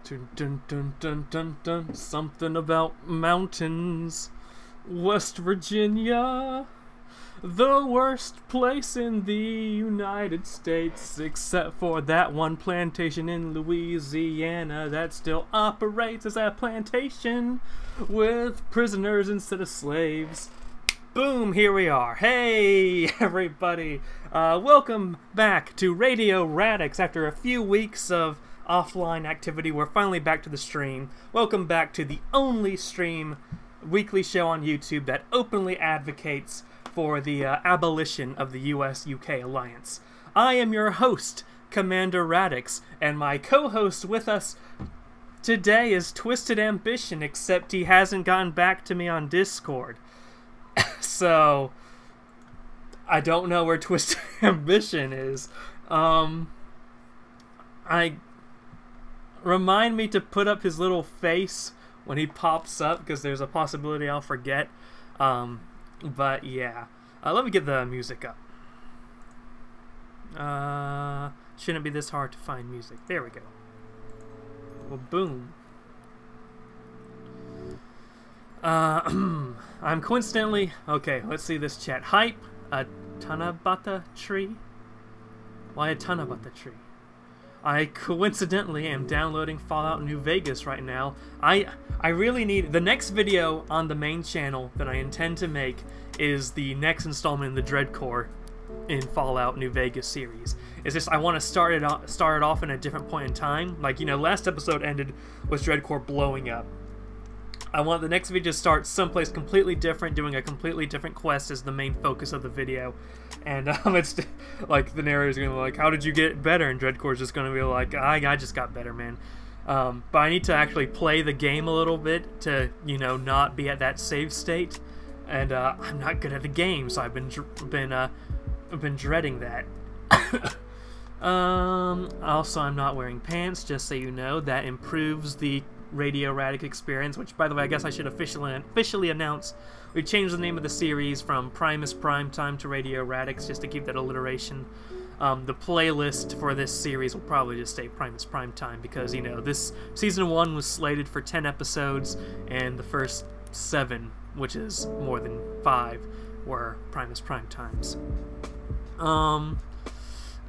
Dun, dun, dun, dun, dun, dun. Something about mountains. West Virginia. The worst place in the United States, except for that one plantation in Louisiana that still operates as a plantation with prisoners instead of slaves. Boom, here we are. Hey, everybody. Welcome back to Radio Radix. After a few weeks of offline activity, we're finally back to the stream. Welcome back to the only stream weekly show on YouTube that openly advocates for the abolition of the US-UK alliance. I am your host, Commander Radix, and my co-host with us today is Twisted Ambition, except he hasn't gotten back to me on Discord. So, I don't know where Twisted Ambition is. Remind me to put up his little face when he pops up, because there's a possibility I'll forget. But yeah, let me get the music up. Shouldn't be this hard to find music. There we go. Well, boom. I'm coincidentally... Okay, let's see this chat. Hype, a Tanabata tree? Why a Tanabata tree? I coincidentally am downloading Fallout New Vegas right now. I really need... The next video on the main channel that I intend to make is the next installment in the Dreadcore in Fallout New Vegas series. It's just I want to start it off in a different point in time. Like, you know, last episode ended with Dreadcore blowing up. I want the next video to start someplace completely different, doing a completely different quest as the main focus of the video. And it's like the narrator's gonna be like, "How did you get better?" And Dreadcore's just gonna be like, "I just got better, man." But I need to actually play the game a little bit to, you know, not be at that save state. And I'm not good at the game, so I've been dreading that. Also, I'm not wearing pants, just so you know. That improves the Radio Radix experience, which, by the way, I guess I should officially announce we changed the name of the series from Primus Prime Time to Radio Radix, just to keep that alliteration. The playlist for this series will probably just stay Primus Prime Time, because, you know, this season 1 was slated for 10 episodes, and the first 7, which is more than 5, were Primus Prime Times.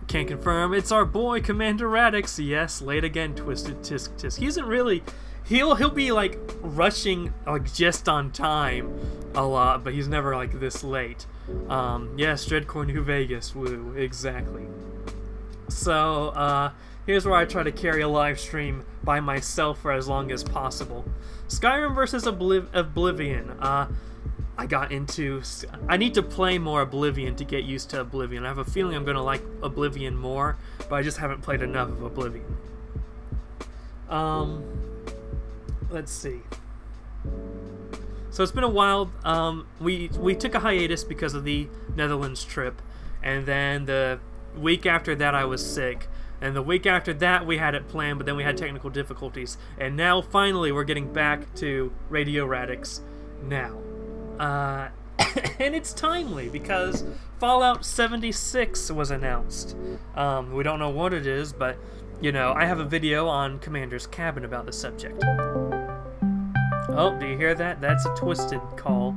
Can't confirm. It's our boy Commander Radix. Yes, late again, Twisted Tisk Tisk. He isn't really... He'll be like rushing like just on time a lot, but he's never like this late. Yes, Dreadcore New Vegas, woo, exactly. So here's where I try to carry a live stream by myself for as long as possible. Skyrim versus Oblivion. I need to play more Oblivion to get used to Oblivion. I have a feeling I'm gonna like Oblivion more, but I just haven't played enough of Oblivion. Let's see. So it's been a while. We took a hiatus because of the Netherlands trip, and then the week after that I was sick, and the week after that we had it planned, but then we had technical difficulties, and now finally we're getting back to Radio Radix now. And it's timely because Fallout 76 was announced. We don't know what it is, but, you know, I have a video on Commander's Cabin about the subject. Oh, do you hear that? That's a Twisted call.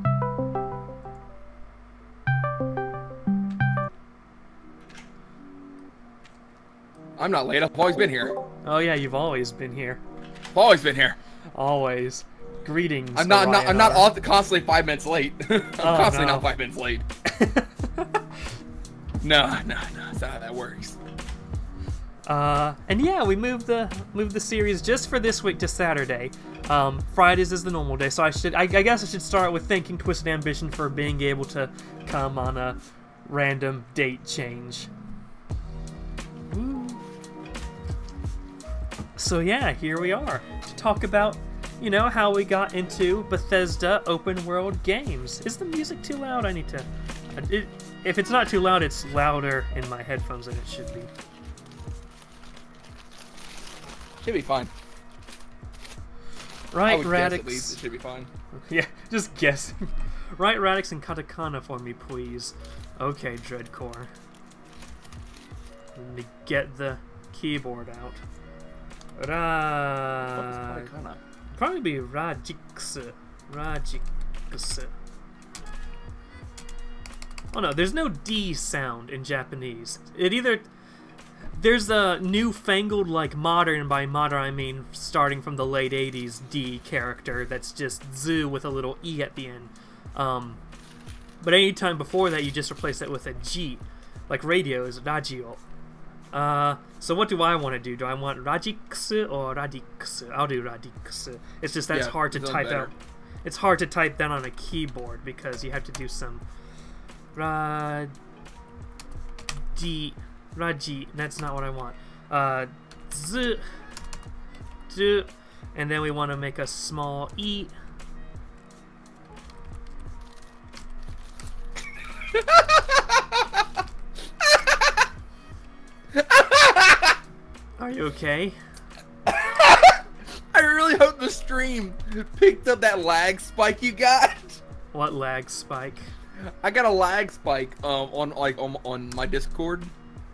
I'm not late. I've always been here. Oh yeah, you've always been here. I've always been here. Always. Greetings. I'm not constantly 5 minutes late. I'm constantly not 5 minutes late. No, that's not how that works. And yeah, we moved the series just for this week to Saturday. Fridays is the normal day, so I guess I should start with thanking Twisted Ambition for being able to come on a random date change. Ooh. So yeah, here we are to talk about, you know, how we got into Bethesda open world games. Is the music too loud? I need to... if it's not too loud, it's louder in my headphones than it should be. Should be fine. Right, Radix. At least it should be fine. Yeah, just guessing. Write Radix and katakana for me, please. Okay, Dreadcore. Let me get the keyboard out. Probably be Radix. Radix. Oh no, there's no D sound in Japanese. There's a newfangled, like modern, by modern I mean starting from the late 80s D character that's just Z with a little E at the end. But any time before that you just replace that with a G. Like radio is radio. So what do I want to do? Do I want Radix or Radix? I'll do Radix. It's just that's hard to type out. It's hard to type that on a keyboard because you have to do some Raji. That's not what I want. Z, Z, and then we want to make a small E. Are you okay? I really hope the stream picked up that lag spike you got. What lag spike? I got a lag spike on my Discord.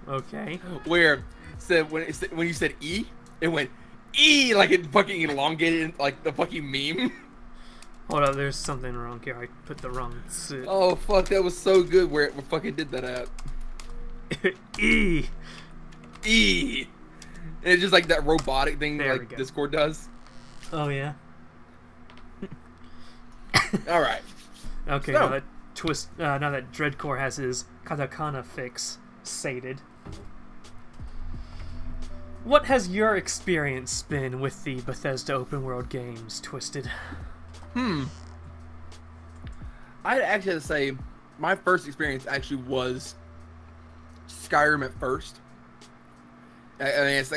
Okay. Where when you said E, it went E like it fucking elongated like the fucking meme. Hold up, there's something wrong here. I put the wrong. Oh fuck, that was so good where it fucking did that at. E. E. And it's just like that robotic thing there like Discord does. Oh yeah. All right. Okay, so, now that Dreadcore has his katakana fix sated. What has your experience been with the Bethesda open world games, Twisted? I'd actually have to say my first experience actually was Skyrim at first. I mean, it's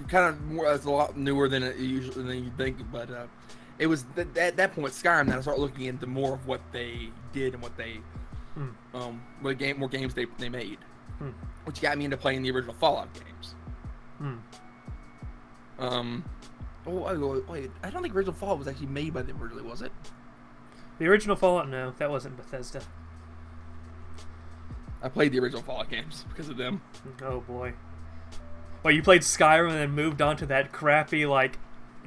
kind of more. It's a lot newer than you think, but it was at that point Skyrim that I started looking into more of what they did and what they, more games they made, which got me into playing the original Fallout games. Wait, I don't think original Fallout was actually made by them originally, was it? The original Fallout, no, that wasn't Bethesda. I played the original Fallout games because of them. Oh boy. Well, you played Skyrim and then moved on to that crappy, like,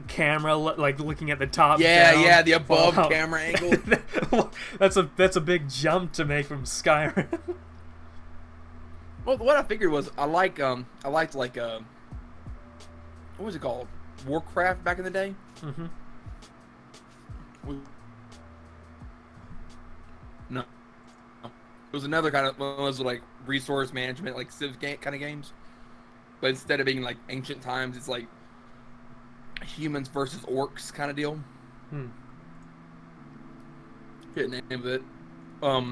camera, like, looking at the top down. Yeah, the above camera angle. That's a big jump to make from Skyrim. Well, what I figured was, I liked, like, what was it called? Warcraft back in the day? No. It was another kind of one of those, like, resource management, like, Civ kind of games. But instead of being like ancient times, it's like humans versus orcs kind of deal. Forget the name of it. But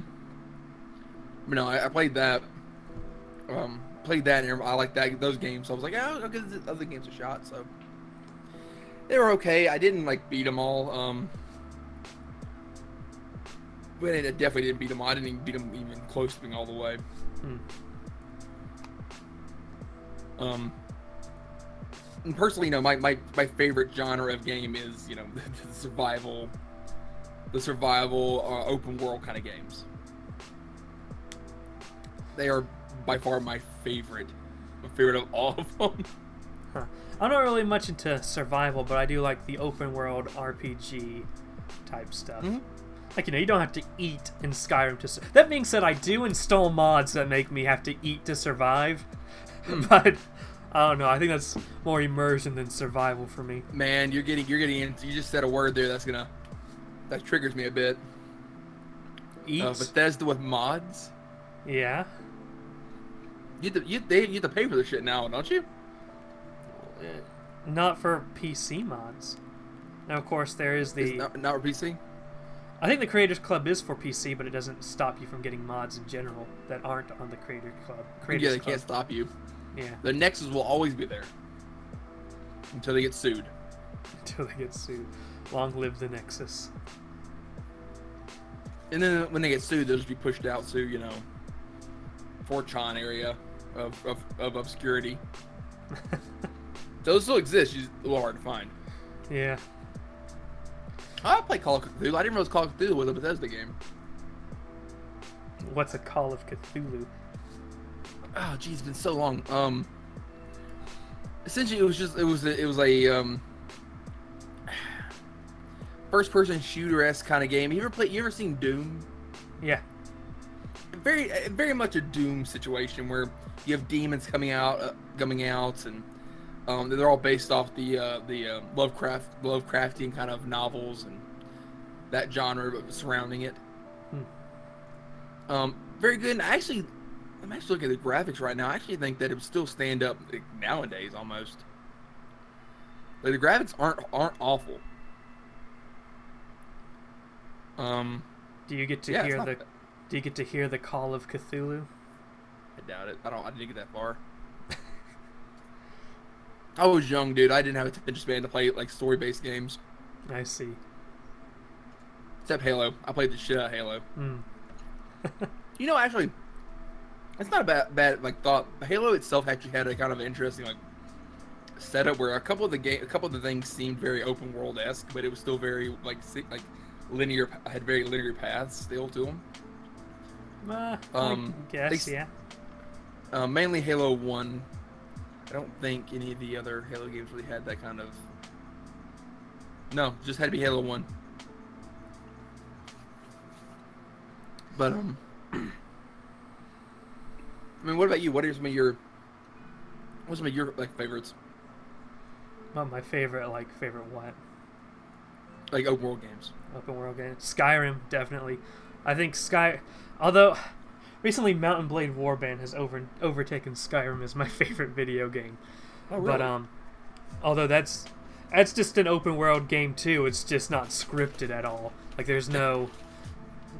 no, I played that. And I like those games. So I was like, oh, I'll give the other games a shot. So they were okay. I didn't like beat them all. But I definitely didn't beat them all. I didn't even beat them even close to being all the way. And personally, you know, my favorite genre of game is, you know, the survival open world kind of games. They are by far my favorite of all of them. I'm not really much into survival, but I do like the open world RPG type stuff. Like, you know, you don't have to eat in Skyrim to that being said, I do install mods that make me have to eat to survive. But I don't know. I think that's more immersion than survival for me. Man, you're getting into. You just said a word there that triggers me a bit. Eat? Bethesda with mods. Yeah. You have to pay for this shit now, don't you? Not for PC mods. Now, of course, there is the not for PC. I think the Creators Club is for PC, but it doesn't stop you from getting mods in general that aren't on the Creators Club. Yeah, they can't stop you. Yeah. The Nexus will always be there until they get sued. Until they get sued. Long live the Nexus. And then when they get sued, they'll just be pushed out to, you know, 4chan area of obscurity. Those still exist, just a little hard to find. Yeah. I play Call of Cthulhu. I didn't realize Call of Cthulhu was a Bethesda game. What's a Call of Cthulhu? Oh, geez, it's been so long. essentially it was a first person shooter esque kind of game. You ever seen Doom? Yeah. Very much a Doom situation where you have demons coming out, and they're all based off the Lovecraftian kind of novels and that genre surrounding it. Very good. And I'm actually looking at the graphics right now. I actually think that it would still stand up like, nowadays almost. Like, the graphics aren't awful. Do you get to hear the call of Cthulhu? I doubt it. I didn't get that far. I was young, dude. I didn't have attention span to play like story-based games. I see. Except Halo. I played the shit out of Halo. You know, actually, it's not a bad like thought. Halo itself actually had a kind of interesting like setup where a couple of the things seemed very open world esque, but it was still very like linear. Had very linear paths still to them. I guess, yeah. Mainly Halo 1. I don't think any of the other Halo games really had that kind of... No, just had to be Halo 1. But, I mean, what about you? What are some of your like favorites? Well, my favorite what? Like open world games. Open world games. Skyrim, definitely. I think although recently Mountain Blade Warband has overtaken Skyrim as my favorite video game. Oh, really? But although that's just an open world game too. It's just not scripted at all. Like there's no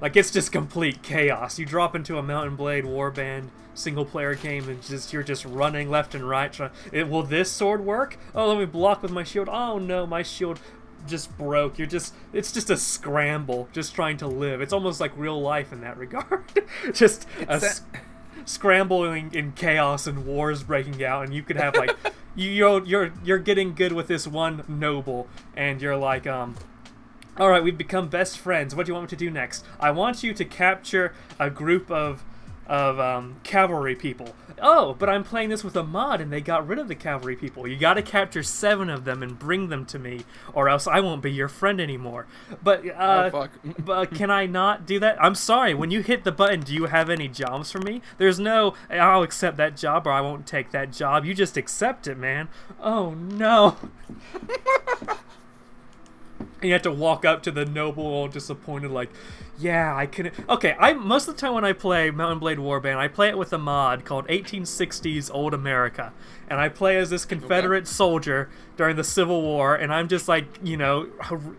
it's just complete chaos. You drop into a Mountain Blade Warband single player game and you're just running left and right will this sword work? Oh, let me block with my shield. Oh no, my shield just broke. It's just a scramble, just trying to live. It's almost like real life in that regard. Just scrambling in chaos and wars breaking out, and you could have like you're getting good with this one noble, and you're like all right, we've become best friends. What do you want me to do next? I want you to capture a group of cavalry people. Oh, but I'm playing this with a mod and they got rid of the cavalry people. You gotta capture 7 of them and bring them to me, or else I won't be your friend anymore. But, oh, fuck. but can I not do that? I'm sorry, when you hit the button, do you have any jobs for me? There's no, I'll accept that job or I won't take that job. You just accept it, man. Oh, no. And you have to walk up to the noble all disappointed like, yeah, I couldn't... Okay, most of the time when I play Mountain Blade Warband, I play it with a mod called 1860s Old America. And I play as this Confederate soldier during the Civil War, and I'm just like, you know,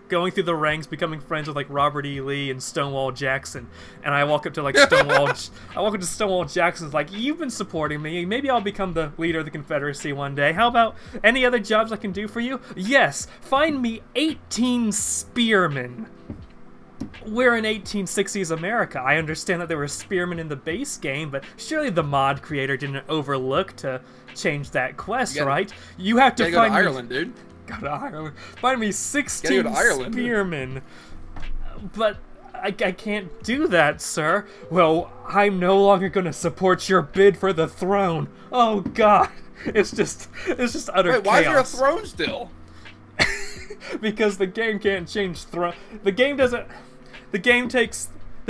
going through the ranks, becoming friends with like Robert E. Lee and Stonewall Jackson. And I walk up to like Stonewall Jackson's like, you've been supporting me, maybe I'll become the leader of the Confederacy one day. How about any other jobs I can do for you? Yes, find me 18 spearmen. We're in 1860s America. I understand that there were spearmen in the base game, but surely the mod creator didn't overlook to change that quest, right? You have to find go to Ireland, dude. Go to Ireland. Find me 16 spearmen. But I can't do that, sir. Well, I'm no longer going to support your bid for the throne. Oh God, it's just utter chaos. Why is there a throne still? Because the game can't change throne. The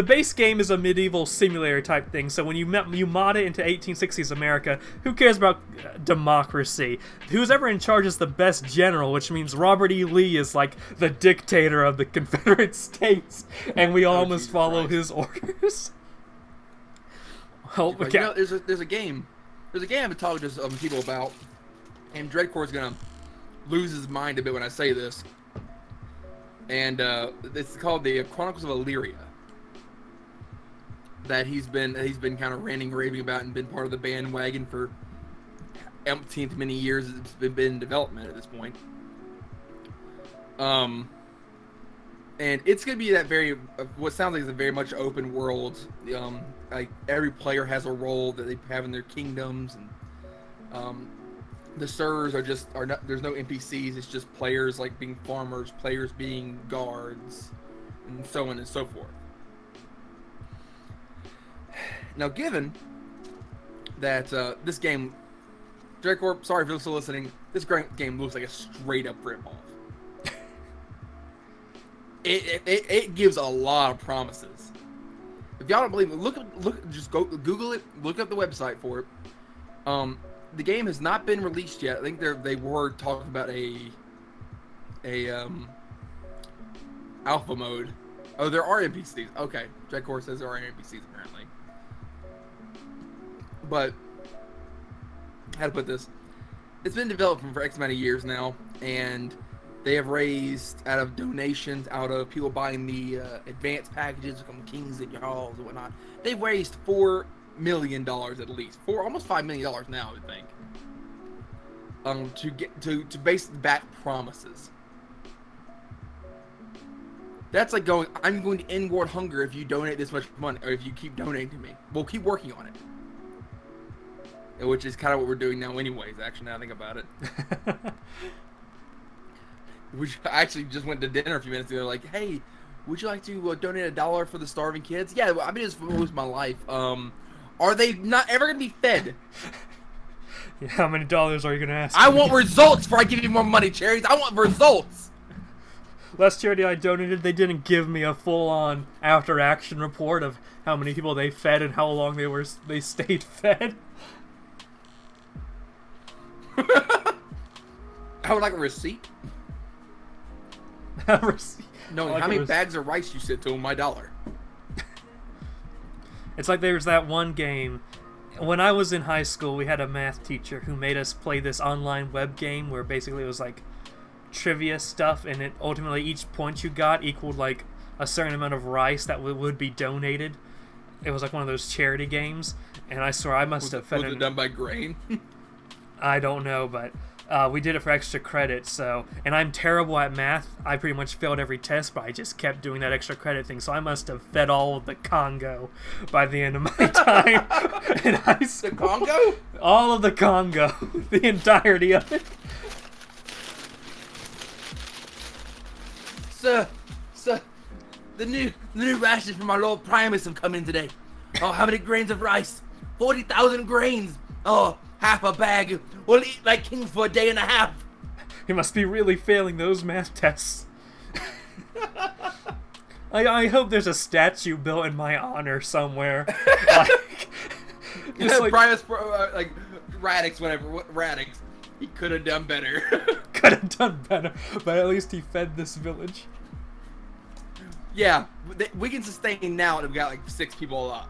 base game is a medieval simulator type thing, so when you mod it into 1860s America, who cares about democracy? Who's ever in charge is the best general, which means Robert E. Lee is like the dictator of the Confederate States, and we all must follow his orders. Well, you know, there's a game I've been talking to some people about, and Dreadcore's gonna lose his mind a bit when I say this. And it's called the Chronicles of Illyria. That he's been kind of ranting, raving about, and been part of the bandwagon for umpteenth many years. It's been in development at this point. And it's gonna be that what sounds like it's a very much open world. Like every player has a role that they have in their kingdoms, and the servers are not. There's no NPCs. It's just players like being farmers, players being guards, and so on and so forth. Now, given that this game Dreadcorp, sorry if you're still listening. This game looks like a straight up rip-off. It gives a lot of promises. If y'all don't believe it, just go Google it, look up the website for it. The game has not been released yet. I think they were talking about a alpha mode. Oh, there are NPCs. Okay, Dreadcorp says there are NPCs apparently. But how to put this? It's been developed for X amount of years now, and they have raised out of donations, out of people buying the advanced packages from Kings and Jarls and whatnot. They've raised $4 million at least, almost $5 million now, I would think, to get to base back promises. That's like going, I'm going to end world hunger if you donate this much money, or if you keep donating to me. We'll keep working on it. Which is kind of what we're doing now anyways, actually, now I think about it. We actually just went to dinner a few minutes ago. Like, hey, would you like to donate $1 for the starving kids? Yeah, I've been doing this for most of my life. Are they not ever going to be fed? Yeah, how many dollars are you going to ask? I want results before I give you more money, Cherries. I want results. Last charity I donated, they didn't give me a full-on after-action report of how many people they fed and how long they stayed fed. I would like a receipt. A receipt. No, like how many bags of rice you sent to them? My $1. It's like there's that one game. When I was in high school, we had a math teacher who made us play this online web game where basically it was like trivia stuff, and it ultimately each point you got equaled like a certain amount of rice that would be donated. It was like one of those charity games, and I swear I must have fed it. Was it done by grain? I don't know, but we did it for extra credit, so... And I'm terrible at math. I pretty much failed every test, but I just kept doing that extra credit thing, so I must have fed all of the Congo by the end of my time in high school. The Congo? All of the Congo. The entirety of it. Sir, the new rations from our Lord Primus have come in today. Oh, how many grains of rice? 40,000 grains. Oh, half a bag. We'll eat like kings for a day and a half. He must be really failing those math tests. I hope there's a statue built in my honor somewhere. Like Primus, like Radix, whatever. Radix. He could have done better. Could have done better, but at least he fed this village. Yeah, we can sustain now that we've got like 6 people alive.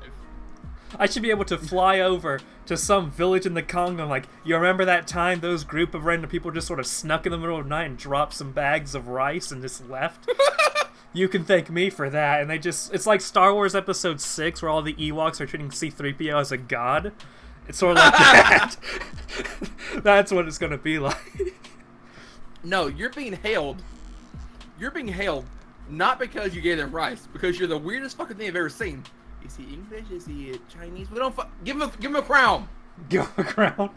I should be able to fly over to some village in the Congo, like, you remember that time those group of random people just sort of snuck in the middle of the night and dropped some bags of rice and just left? You can thank me for that. And they just, it's like Star Wars Episode 6 where all the Ewoks are treating C-3PO as a god. It's sort of like that. That's what it's going to be like. No, you're being hailed. You're being hailed not because you gave them rice, because you're the weirdest fucking thing I've ever seen. Is he English? Is he Chinese? We don't give him a crown. Give him a crown.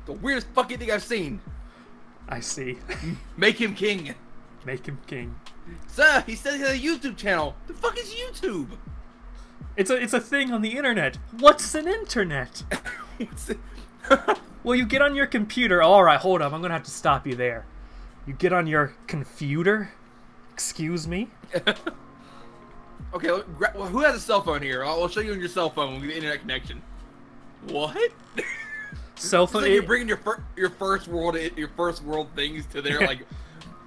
The weirdest fucking thing I've seen. I see. Make him king. Make him king. Sir, he says he has a YouTube channel. The fuck is YouTube? It's a thing on the internet. What's an internet? Well, you get on your computer. Alright, hold up. I'm gonna have to stop you there. You get on your computer? Excuse me? Okay, well, who has a cell phone here? I'll show you on your cell phone with the internet connection. What? Cell phone? So you're bringing your first world things to their like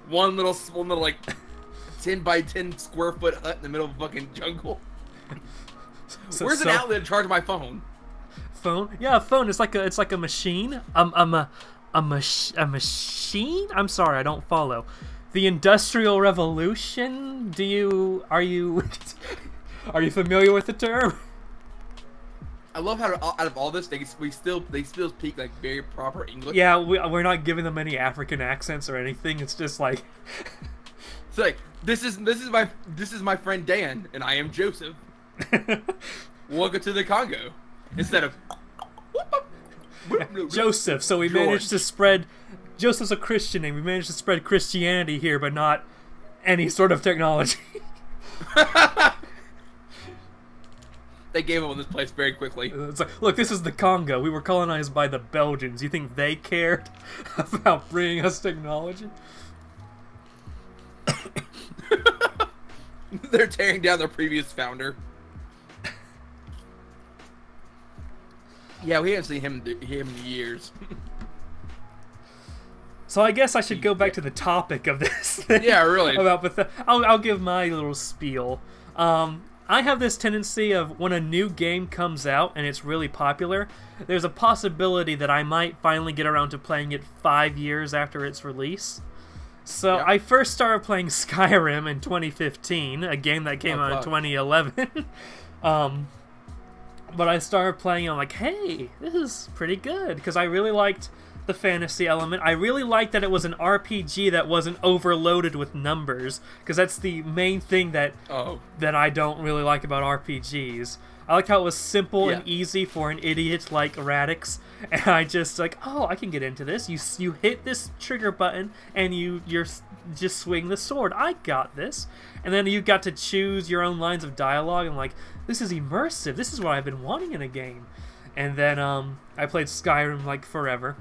one little like 10 by 10 square foot hut in the middle of a fucking jungle. So, where's an outlet to charge my phone? Phone? Yeah, a phone. It's like a machine. A machine? I'm sorry, I don't follow. The Industrial Revolution? Are you familiar with the term? I love how out of all this, they still speak like very proper English. Yeah, we're not giving them any African accents or anything. It's just like it's like this is my friend Dan and I am Joseph. Welcome to the Congo. Instead of Joseph. So we managed to spread. Joseph's a Christian name. We managed to spread Christianity here, but not any sort of technology. they gave up on this place very quickly. It's like, look, this is the Congo. We were colonized by the Belgians. You think they cared about bringing us technology? They're tearing down their previous founder. Yeah, we haven't seen him in years. So I guess I should go back to the topic of this thing. Yeah, really. About Bethesda. I'll give my little spiel. I have this tendency of when a new game comes out and it's really popular, there's a possibility that I might finally get around to playing it 5 years after its release. So Yeah. I first started playing Skyrim in 2015, a game that came out in 2011. But I started playing and I'm like, hey, this is pretty good, because I really liked the fantasy element. I really liked that it was an RPG that wasn't overloaded with numbers, because that's the main thing that I don't really like about RPGs. I like how it was simple and easy for an idiot like Radix, and I just like, oh, I can get into this. You hit this trigger button and you're just swing the sword. I got this. And then you got to choose your own lines of dialogue. And like, this is immersive. This is what I've been wanting in a game. And then I played Skyrim like forever.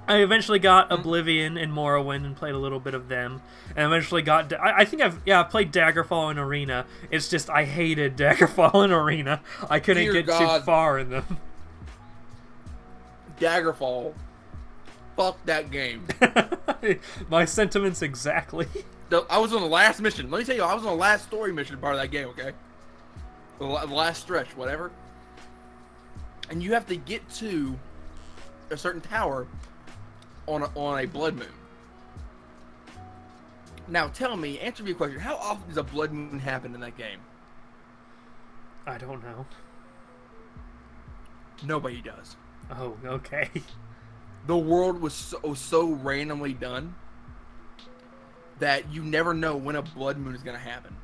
I eventually got Oblivion and Morrowind and played a little bit of them. And eventually got... I think I've played Daggerfall and Arena. It's just I hated Daggerfall and Arena. I couldn't get too far in them. Daggerfall. Fuck that game. My sentiments exactly. I was on the last mission. Let me tell you, I was on the last story mission part of that game, okay? The last stretch, whatever. And you have to get to a certain tower on a blood moon. Now tell me, answer me a question, how often does a blood moon happen in that game? I don't know. Nobody does. Oh, okay. The world was so randomly done that you never know when a blood moon is going to happen.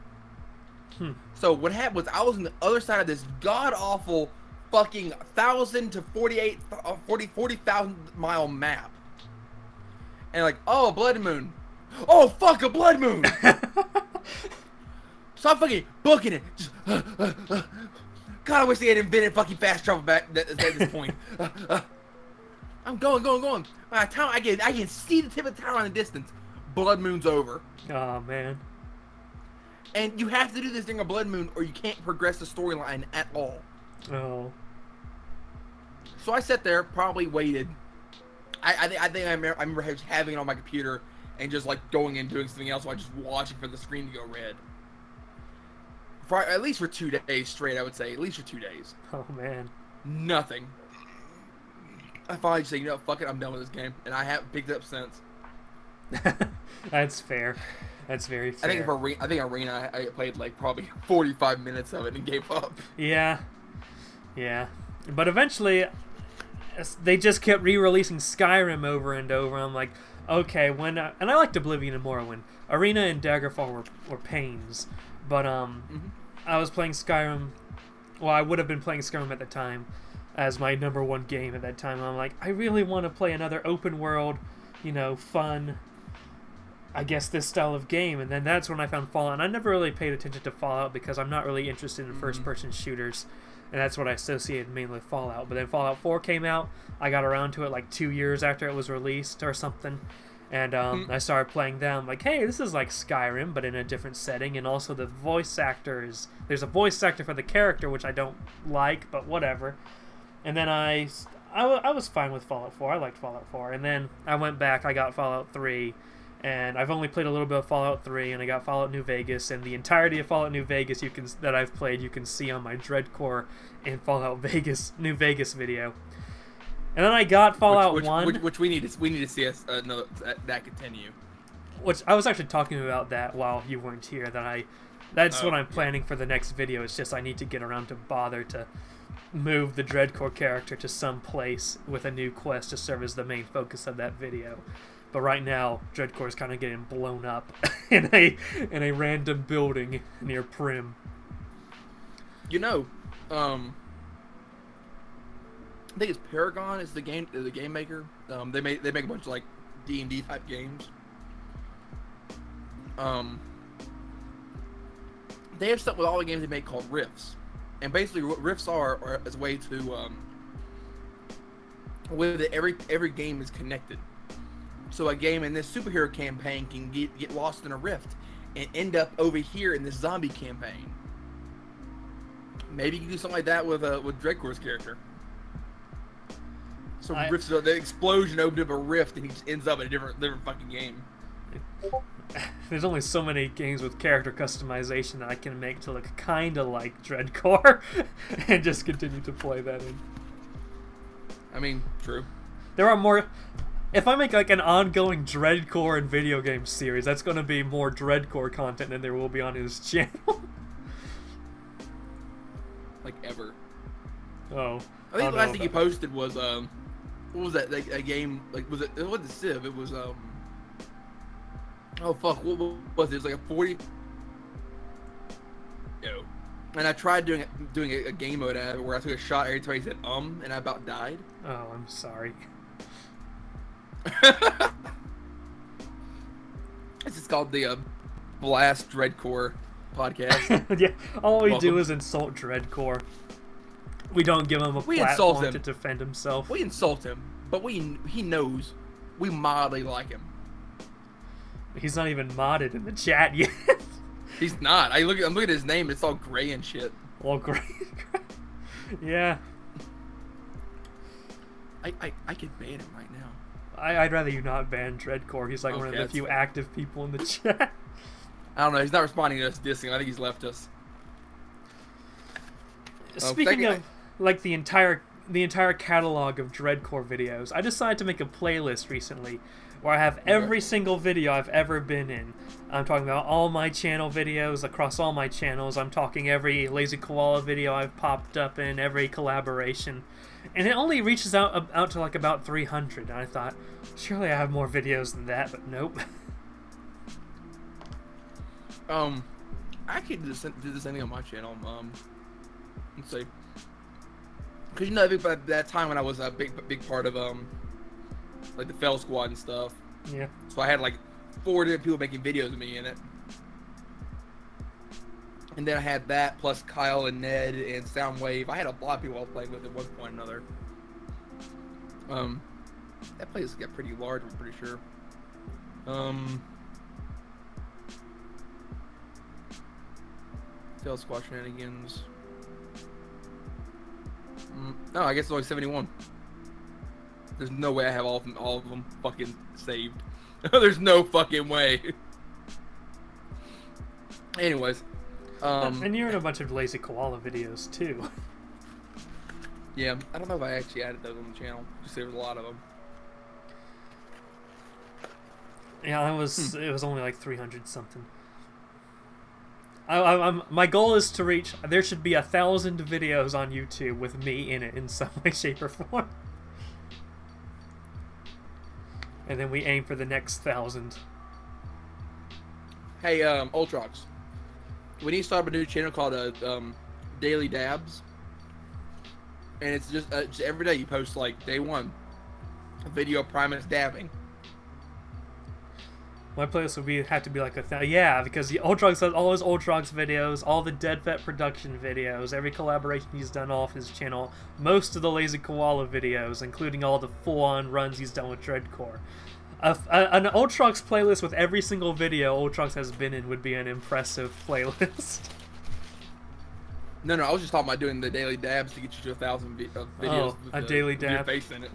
So what happened was I was on the other side of this god-awful fucking 1,000 to 40,000 mile map. And like, oh, a blood moon. Oh, fuck, a blood moon! So I'm fucking booking it. Just, God, I wish they had invented fucking fast travel back at this point. I'm going. By the time I can see the tip of the tower in the distance, blood moon's over. Oh, man. And you have to do this during a blood moon or you can't progress the storyline at all. Oh. So I sat there, probably waited. I remember having it on my computer and just like going and doing something else while just watching for the screen to go red. At least for 2 days straight, I would say. At least for 2 days. Oh, man. Nothing. I finally just said, you know, fuck it, I'm done with this game. And I haven't picked it up since. That's fair. That's very fair. I think Arena, I played like probably 45 minutes of it and gave up. Yeah. But eventually, they just kept re-releasing Skyrim over and over. I'm like, okay, and I liked Oblivion and Morrowind. Arena and Daggerfall were pains. But I was playing Skyrim. Well, I would have been playing Skyrim at the time as my #1 game at that time. And I'm like, I really want to play another open world, fun, I guess, this style of game. And then that's when I found Fallout. And I never really paid attention to Fallout because I'm not really interested in first-person shooters. And that's what I associated mainly with Fallout. But then Fallout 4 came out. I got around to it like 2 years after it was released or something. And I started playing them. Like, hey, this is like Skyrim, but in a different setting. And also the voice actors. There's a voice actor for the character, which I don't like, but whatever. And then I was fine with Fallout 4. I liked Fallout 4. And then I went back. I got Fallout 3. And I've only played a little bit of Fallout 3. And I got Fallout New Vegas. And the entirety of Fallout New Vegas that I've played, you can see on my Dreadcore and Fallout New Vegas video. And then I got Fallout 1. Which we need to see us that continue. Which I was actually talking about that while you weren't here. That's what I'm planning for the next video. It's just I need to get around to bother to move the Dreadcore character to some place with a new quest to serve as the main focus of that video. But right now, Dreadcore is kind of getting blown up in a random building near Prim. I think it's Paragon is the game maker. They make a bunch of like D&D type games. They have stuff with all the games they make called Rifts. And basically, what rifts are is a way to where every game is connected. So a game in this superhero campaign can get lost in a rift and end up over here in this zombie campaign. Maybe you can do something like that with Dreadcore's character. So the explosion opened up a rift and he just ends up in a different fucking game. There's only so many games with character customization that I can make to look kind of like Dreadcore and just continue to play that in. I mean, true. There are more... If I make like an ongoing Dreadcore and video game series, that's going to be more Dreadcore content than there will be on his channel. Like ever. Oh. I think the last thing he posted was what was that? Like a game? Like was it wasn't Civ? It was oh fuck! What was it? It was like a 40. No. And I tried doing a game mode out of it where I took a shot every time he said and I about died. Oh, I'm sorry. This is called the Blast Dreadcore podcast. Yeah, all we do is insult Dreadcore. We don't give him a platform to defend himself. We insult him, but he knows we mildly like him. He's not even modded in the chat yet. He's not. I'm looking at his name. It's all gray and shit. All gray. Yeah. I could ban him right now. I'd rather you not ban Dreadcore. He's like one of the few active people in the chat. I don't know. He's not responding to us dissing. I think he's left us. Speaking of like the entire catalog of Dreadcore videos, I decided to make a playlist recently where I have every single video I've ever been in. I'm talking about all my channel videos across all my channels. I'm talking every Lazy Koala video I've popped up in, every collaboration. And it only reaches out to like about 300. And I thought, surely I have more videos than that, but nope. I actually did the same thing on my channel. Let's see. Because you know, I think by that time when I was a big part of like the Fell Squad and stuff. Yeah. So I had like 4 different people making videos of me in it. And then I had that plus Kyle and Ned and Soundwave. I had a lot of people I was playing with at one point or another. That place got pretty large, I'm pretty sure. Fell Squad shenanigans. No, I guess it's only 71. There's no way I have all of them fucking saved. There's no fucking way. Anyways. And you're in a bunch of Lazy Koala videos too. Yeah, I don't know if I actually added those on the channel. Just there was a lot of them. Yeah, it was only like 300 something. My goal is to reach. There should be 1,000 videos on YouTube with me in it in some way, shape, or form. And then we aim for the next 1,000. Hey, Ultrox. We need to start up a new channel called Daily Dabs. And it's just every day you post like day 1 a video of Primus dabbing. My playlist would have to be like yeah, because the Ultrox does all his Ultrox videos, all the Dead Fet production videos, every collaboration he's done off his channel, most of the Lazy Koala videos, including all the full-on runs he's done with Dreadcore. An Ultrox playlist with every single video Ultrox has been in would be an impressive playlist. No, I was just talking about doing the daily dabs to get you to 1,000 videos. Oh, a daily dab. With your face in it.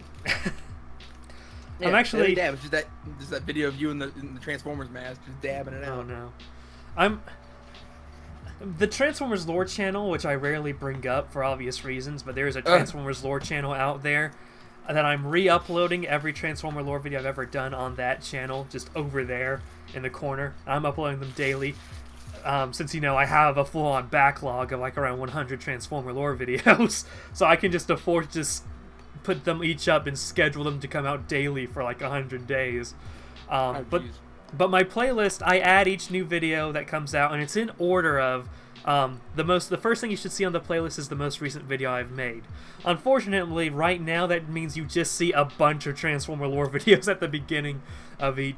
Yeah, I'm actually dab. It's just that video of you in the Transformers mask, just dabbing it out. Oh no, the Transformers lore channel, which I rarely bring up for obvious reasons, but there is a Transformers lore channel out there that I'm re-uploading every Transformer lore video I've ever done on that channel, just over there in the corner. I'm uploading them daily, since I have a full-on backlog of like around 100 Transformer lore videos, so I can just afford to just put them each up and schedule them to come out daily for like 100 days. But my playlist, I add each new video that comes out, and it's in order of the first thing you should see on the playlist is the most recent video I've made. Unfortunately, right now that means you just see a bunch of Transformer lore videos at the beginning of the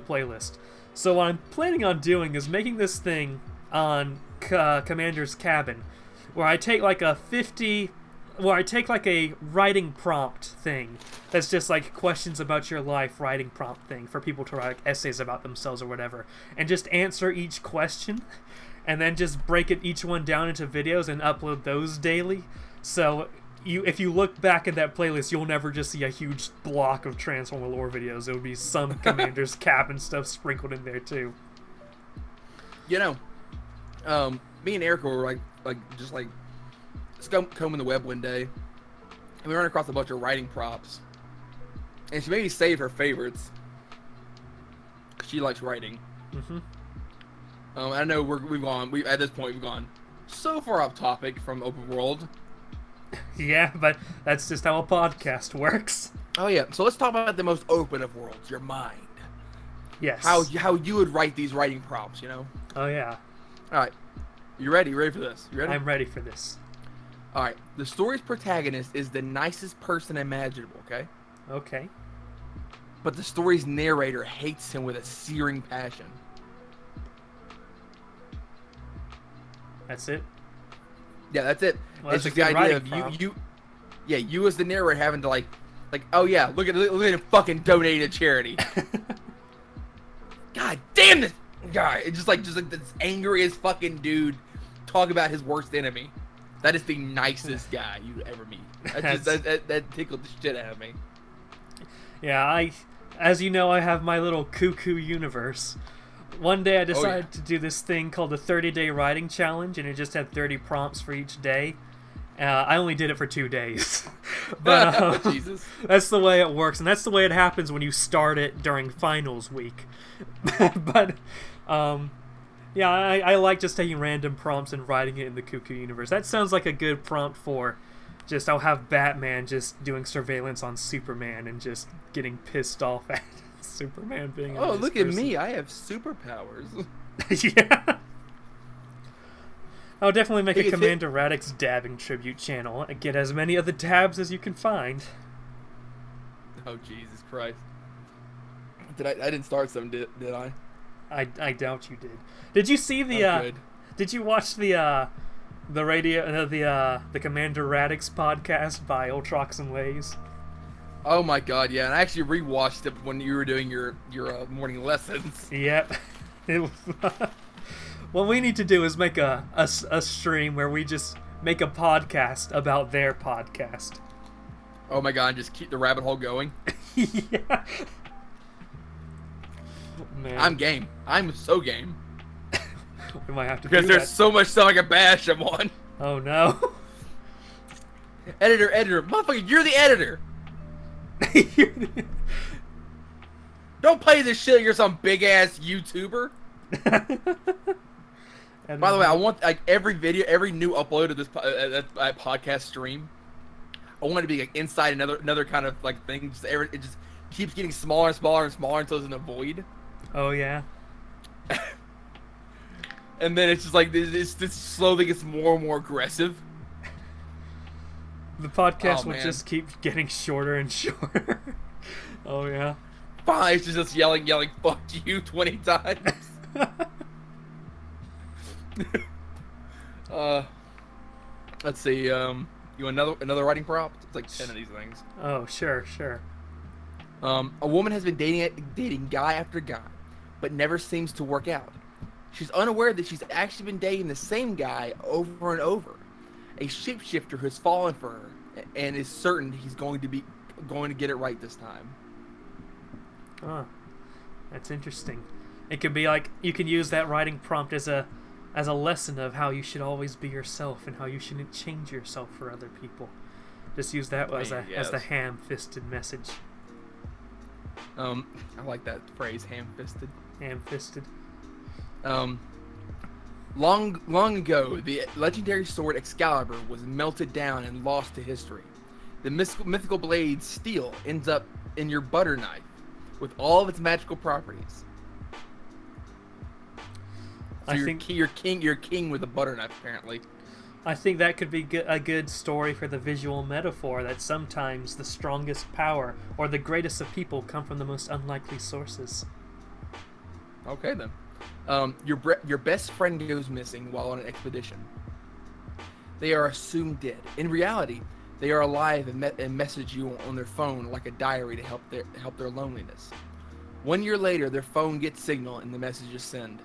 playlist. So what I'm planning on doing is making this thing on Commander's Cabin, where I take like where I take like a writing prompt thing that's just like questions about your life writing prompt thing for people to write like essays about themselves or whatever, and just answer each question and then just break each one down into videos and upload those daily. So if you look back at that playlist, you'll never just see a huge block of Transformer lore videos. It would be some Commander's Cap and stuff sprinkled in there too. You know, me and Erica were just combing the web one day, and we ran across a bunch of writing prompts, and she made me save her favorites. She likes writing. Mm-hmm. I know at this point we've gone so far off topic from open world. Yeah, but that's just how a podcast works. Oh yeah, so let's talk about the most open of worlds, your mind. Yes. How you would write these writing prompts, you know? Oh yeah. All right, you ready? You ready for this? You ready? I'm ready for this. All right, the story's protagonist is the nicest person imaginable, okay? Okay. But the story's narrator hates him with a searing passion. That's it? Yeah, that's it. Well, it's that's just a the good idea of writing you as the narrator having to like, oh yeah, look at him fucking donate to charity. God damn this guy! It's just like this angriest fucking dude talk about his worst enemy. That is the nicest guy you ever meet. That tickled the shit out of me. Yeah, as you know, I have my little cuckoo universe. One day I decided to do this thing called the 30-day writing challenge, and it just had 30 prompts for each day. I only did it for 2 days. But Jesus. That's the way it works, and that's the way it happens when you start it during finals week. But, yeah, I like just taking random prompts and writing it in the cuckoo universe. That sounds like a good prompt for just, I'll have Batman just doing surveillance on Superman and just getting pissed off at Superman being oh, look at me, I have superpowers. Yeah. I'll definitely make a Commander Radix dabbing tribute channel and get as many of the dabs as you can find. Oh, Jesus Christ. I didn't start some, did I? I doubt you did. Did you see the did you watch the radio the Commander Radix podcast by Ultrox and Lays? Oh my God, yeah, and I actually rewatched it when you were doing your morning lessons. Yep. It was, what we need to do is make a stream where we just make a podcast about their podcast. Oh my God, just keep the rabbit hole going. Yeah. Man. I'm game. I'm so game. We might have to because do there's that. so much stuff I can bash him on. Oh no. Editor, motherfucker, you're the editor. Don't play this shit. You're some big ass YouTuber. By the way, I want like every new upload of this podcast stream. I want it to be like inside another kind of like thing. It just keeps getting smaller and smaller and smaller until it's in a void. Oh yeah. And then it's just like this slowly gets more and more aggressive. The podcast will just keep getting shorter and shorter. Oh yeah. Finally, it's just yelling, "Fuck you" 20 times. Let's see. You want another writing prompt? It's like 10 of these things. Oh sure. A woman has been dating guy after guy, but never seems to work out. She's unaware that she's actually been dating the same guy over and over. A shapeshifter has fallen for her, and is certain he's going to get it right this time. Oh, that's interesting. It could be like you can use that writing prompt as a lesson of how you should always be yourself and how you shouldn't change yourself for other people. Just use that as the ham-fisted message. I like that phrase, ham-fisted. Ham-fisted. Long ago, the legendary sword Excalibur was melted down and lost to history. The mythical blade steel ends up in your butter knife with all of its magical properties. So you're king with a butter knife, apparently. I think that could be a good story for the visual metaphor that sometimes the strongest power or the greatest of people come from the most unlikely sources. Okay then. Your best friend goes missing while on an expedition. they are assumed dead. In reality, they are alive and message you on their phone like a diary to help their loneliness. 1 year later, their phone gets signal and the messages send.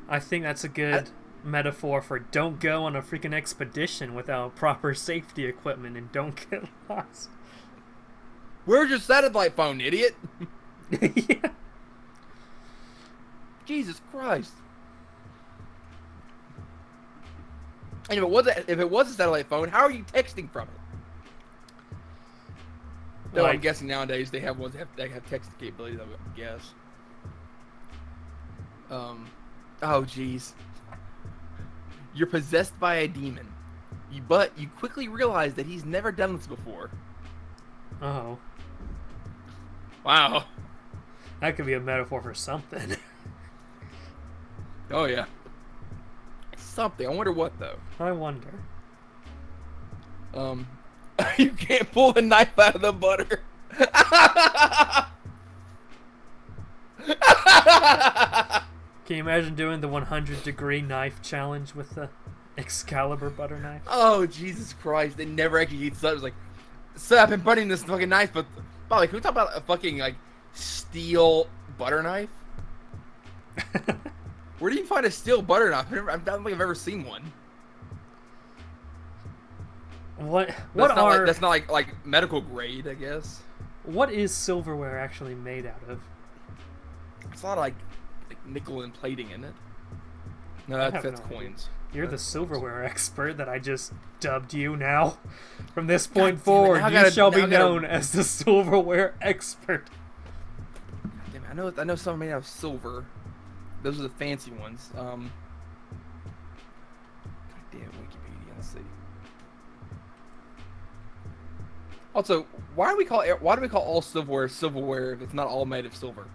I think that's a good metaphor for don't go on a freaking expedition without proper safety equipment and don't get lost. Where's your satellite phone, idiot? Yeah. Jesus Christ. And if it was a satellite phone, how are you texting from it? Though I'm guessing nowadays they have ones that have text capabilities, I guess. Oh jeez. You're possessed by a demon. But you quickly realize that he's never done this before. Oh. Wow. That could be a metaphor for something. Oh yeah. Something. I wonder what though. I wonder. You can't pull the knife out of the butter. Can you imagine doing the 100-degree knife challenge with the Excalibur butter knife? Oh Jesus Christ! They never actually heats up. It's like, so I've been burning this fucking knife, but like, can we talk about a fucking like steel butter knife? Where do you find a steel butter knife? I don't think I've ever seen one. That's not like medical grade, I guess. What is silverware actually made out of? It's a lot of like nickel and plating in it. No, that's coins. You're the silverware expert that I just dubbed you now. From this point forward, you shall be known as the silverware expert. Damn it, I know some made out of silver. Those are the fancy ones. God damn Wikipedia. Let's see. Also, why do we call all silverware if it's not all made of silver?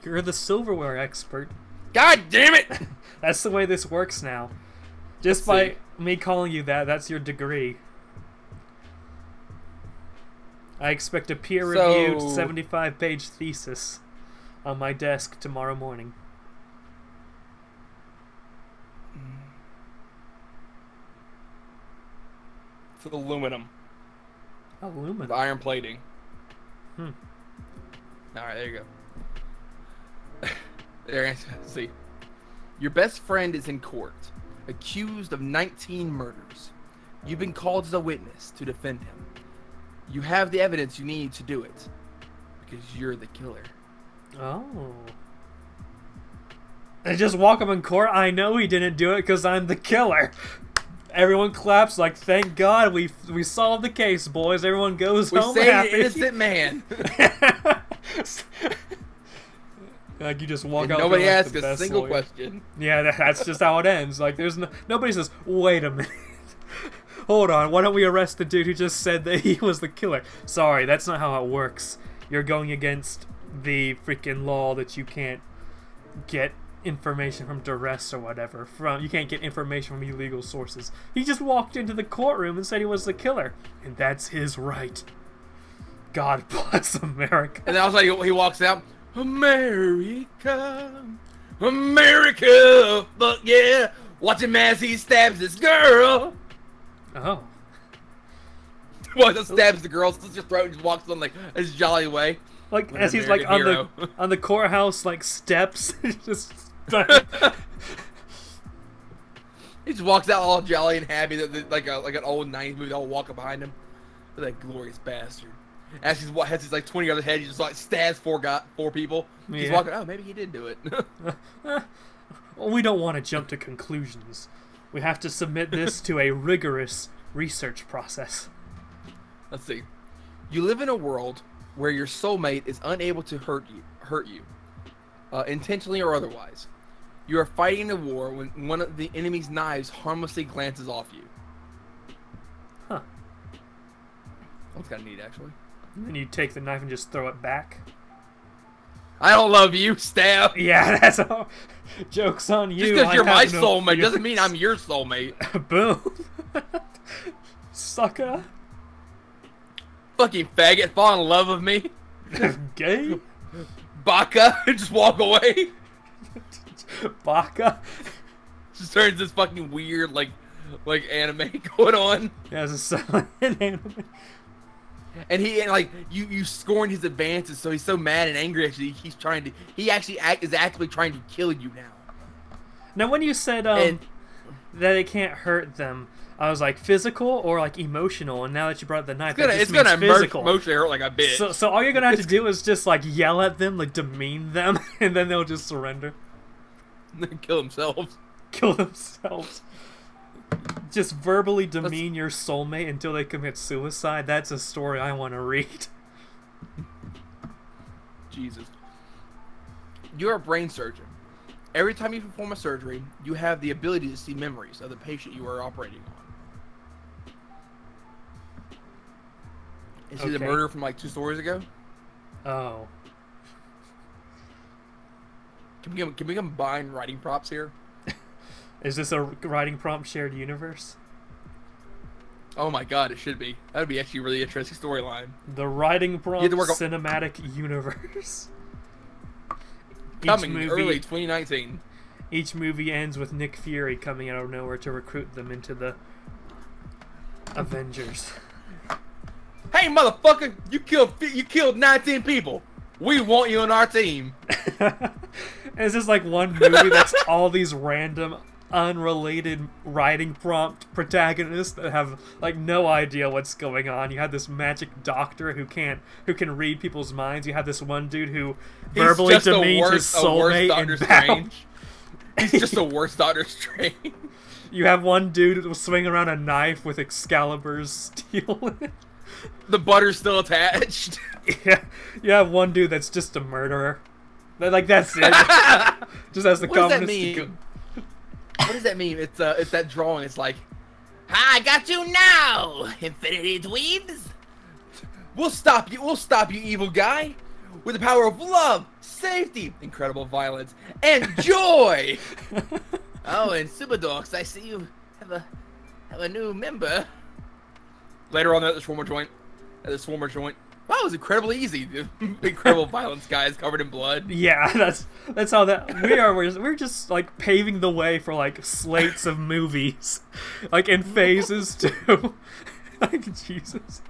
You're the silverware expert. God damn it! That's the way this works now. Just by me calling you that, that's your degree. I expect a peer-reviewed 75-page thesis on my desk tomorrow morning. It's aluminum. Aluminum? With iron plating. Hmm. Alright, there you go. There, see. Your best friend is in court, accused of 19 murders. You've been called as a witness to defend him. You have the evidence you need to do it, because you're the killer. Oh. And just walk up in court, I know he didn't do it because I'm the killer. Everyone claps like, thank God we solved the case, boys. Everyone goes home happy. We saved an innocent man. Like you just walk out. Nobody asks a single question. Yeah, that's just how it ends. Like there's nobody says, wait a minute, hold on, why don't we arrest the dude who just said that he was the killer? Sorry, that's not how it works. You're going against the freaking law that you can't get information from duress or whatever. You can't get information from illegal sources. He just walked into the courtroom and said he was the killer, and that's his right. God bless America. And then also he walks out. America, America, fuck yeah! Watch him as he stabs this girl. Oh. Well, he stabs the girl, slits her throat, and just walks on like his jolly way. Like as he's like on the courthouse like steps, just. He just walks out all jolly and happy, like an old 90s movie. They'll walk up behind him. That glorious bastard. As he's has his like 20 other head, he just like stabs four people. He's walking. Oh, maybe he did do it. Well, we don't want to jump to conclusions. We have to submit this to a rigorous research process. Let's see. You live in a world where your soulmate is unable to hurt you, intentionally or otherwise. You are fighting a war when one of the enemy's knives harmlessly glances off you. Huh. That's kind of neat, actually. And then you take the knife and just throw it back. I don't love you, stab. Yeah, that's all. Joke's on you. Just because you're my soulmate doesn't mean I'm your soulmate. Boom. Sucker. Fucking faggot, fall in love with me. Gay. Baka, just walk away. Baka. Just turns this fucking weird like anime going on. Yeah, it's a silent anime. And you scorned his advances, so he's so mad and angry. Actually, he actually is actively trying to kill you now. Now, when you said that it can't hurt them, I was like physical or like emotional, and now that you brought up the knife, it's gonna emotionally hurt like a bitch. So all you're gonna have to do is just like yell at them, like demean them, and then they'll just surrender. Kill themselves. Kill themselves. Just verbally demean your soulmate until they commit suicide. That's a story I want to read. Jesus. You're a brain surgeon. Every time you perform a surgery, you have the ability to see memories of the patient you are operating on. Is he the murderer from like 2 stories ago? Oh. Can we combine writing props here? Is this a writing prompt shared universe? Oh my god, it should be. That would be actually a really interesting storyline. The writing prompt cinematic universe. Coming early 2019. Each movie ends with Nick Fury coming out of nowhere to recruit them into the Avengers. Hey motherfucker, you killed 19 people. We want you on our team. It's just like one movie that's all these random unrelated writing prompt protagonists that have like no idea what's going on. You have this magic doctor who can read people's minds. You have this one dude who verbally demeans his soulmate in battle. He's just the worst Doctor Strange. You have one dude who was swinging around a knife with Excalibur's steel in it. The butter's still attached. Yeah, you have one dude that's just a murderer. Like that's it. Just as the communist. What does that mean? It's that drawing. It's like, I got you now, Infinity Dweebs. We'll stop you. We'll stop you, evil guy, with the power of love, safety, incredible violence, and joy. Oh, and Super Dogs, I see you have a new member. Later on, at the Swarmer joint. Wow, it was incredibly easy. Incredible violence, guys, covered in blood. Yeah, that's how that we are. We're just like paving the way for like slates of movies, like in phases too. Like Jesus.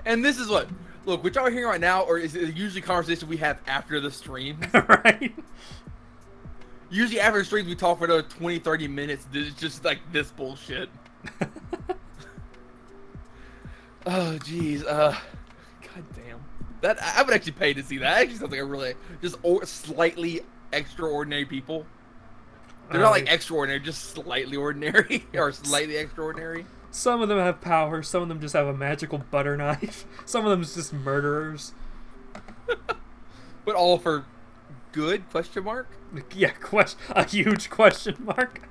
And this is what what y'all are hearing right now, or is it usually a conversation we have after the stream? Right. Usually after the streams we talk for another 20-30 minutes. It's just like this bullshit. Oh jeez, god damn. That I would actually pay to see that. That actually sounds like a really slightly extraordinary people. They're not like extraordinary, just slightly ordinary or slightly extraordinary. Some of them have power. Some of them just have a magical butter knife. Some of them is just murderers. But all for good? Question mark? Yeah, a huge question mark.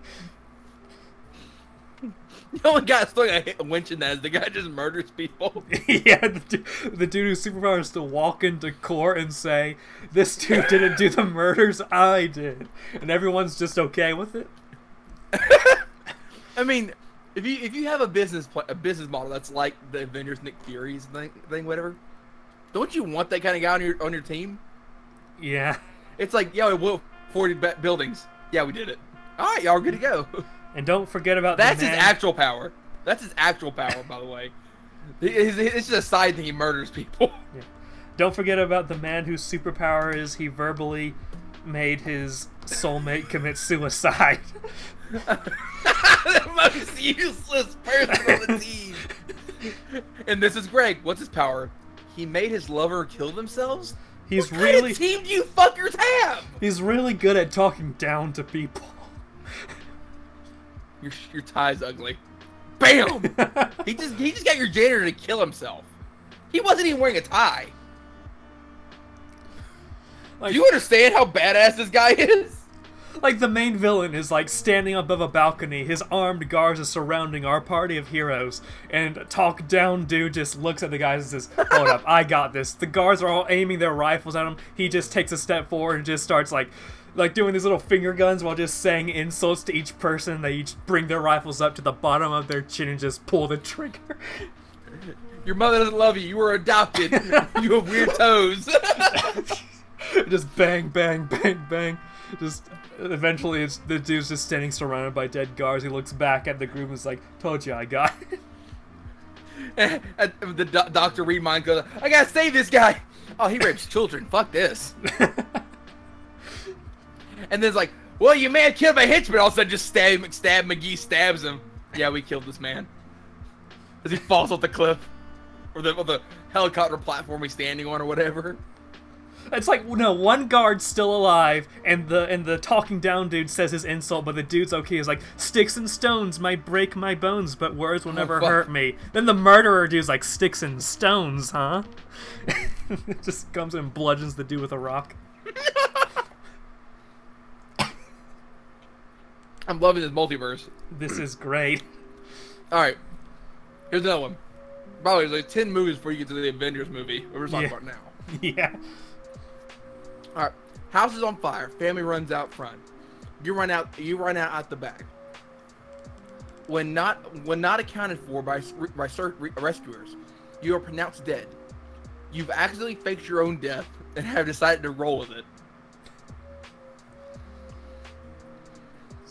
The only guy still mention that is the guy who just murders people. Yeah, the dude whose superpower is to walk into court and say, "This dude didn't do the murders, I did," and everyone's just okay with it. I mean, if you have a business model that's like the Avengers, Nick Fury's thing, whatever, don't you want that kind of guy on your team? Yeah. It's like, yeah, we built 40 buildings. Yeah, we did it. All right, y'all are good to go. And don't forget about that's his actual power. That's his actual power, by the way. It's just a side thing. He murders people. Yeah. Don't forget about the man whose superpower is he verbally made his soulmate commit suicide. The most useless person on the team. And this is Greg. What's his power? He made his lover kill themselves? What kind of team do you fuckers have? He's really good at talking down to people. Your tie's ugly. Bam! he just got your janitor to kill himself. He wasn't even wearing a tie. Like, do you understand how badass this guy is? Like, the main villain is like standing above a balcony. His armed guards are surrounding our party of heroes, and talk down dude just looks at the guys and says, "Hold up, I got this." The guards are all aiming their rifles at him. He just takes a step forward and just starts like doing these little finger guns while just saying insults to each person. They each bring their rifles up to the bottom of their chin and just pull the trigger. Your mother doesn't love you. You were adopted. You have weird toes. Just bang, bang, bang, bang. Just eventually, the dude's just standing surrounded by dead guards. He looks back at the group and is like, "Told you I got it." The Dr. Reedmind goes, "I gotta save this guy." Oh, he rapes children. Fuck this. And then it's like, "Well, you may have killed my henchman." All of a sudden, just stab McGee stabs him. Yeah, we killed this man. As he falls off the cliff, or the helicopter platform he's standing on, or whatever. It's like, no, one guard's still alive, and the talking down dude says his insult, but the dude's okay. He's like, "Sticks and stones might break my bones, but words will never hurt me." Then the murderer dude's like, "Sticks and stones, huh?" Just comes and bludgeons the dude with a rock. I'm loving this multiverse. This is great. Alright. Here's another one. By the way, there's like 10 movies before you get to the Avengers movie. What we're talking about now. Yeah. Alright. House is on fire. Family runs out front. You run out the back. When not accounted for by rescuers, you are pronounced dead. You've accidentally faked your own death and have decided to roll with it.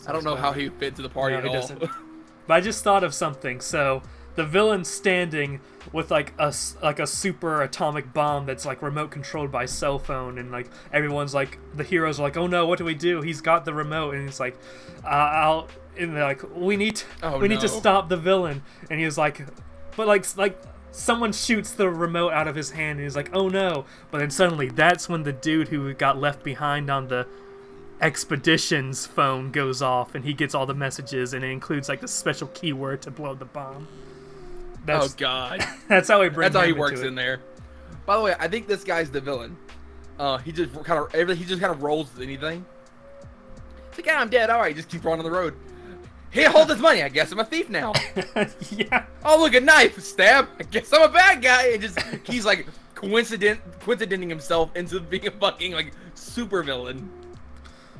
I don't know how he fit to the party at all. Doesn't. But I just thought of something. So the villain's standing with like a super atomic bomb that's like remote controlled by cell phone, and like everyone's like, the heroes are like, "Oh no, what do we do? He's got the remote," and he's like, and they're like, we need to stop the villain," and he was like, but like someone shoots the remote out of his hand, and he's like, "Oh no!" But then suddenly, that's when the dude who got left behind on the expedition's phone goes off, and he gets all the messages, and it includes like the special keyword to blow the bomb. Oh god. That's how he brings. That's how he works in there. By the way, I think this guy's the villain. He just kind of rolls with anything. It's like, "Yeah, I'm dead. All right, just keep running the road. Here, hold this money. I guess I'm a thief now." Yeah. "Oh, look, a knife. Stab. I guess I'm a bad guy." And just he's like coincidenting himself into being a fucking like super villain.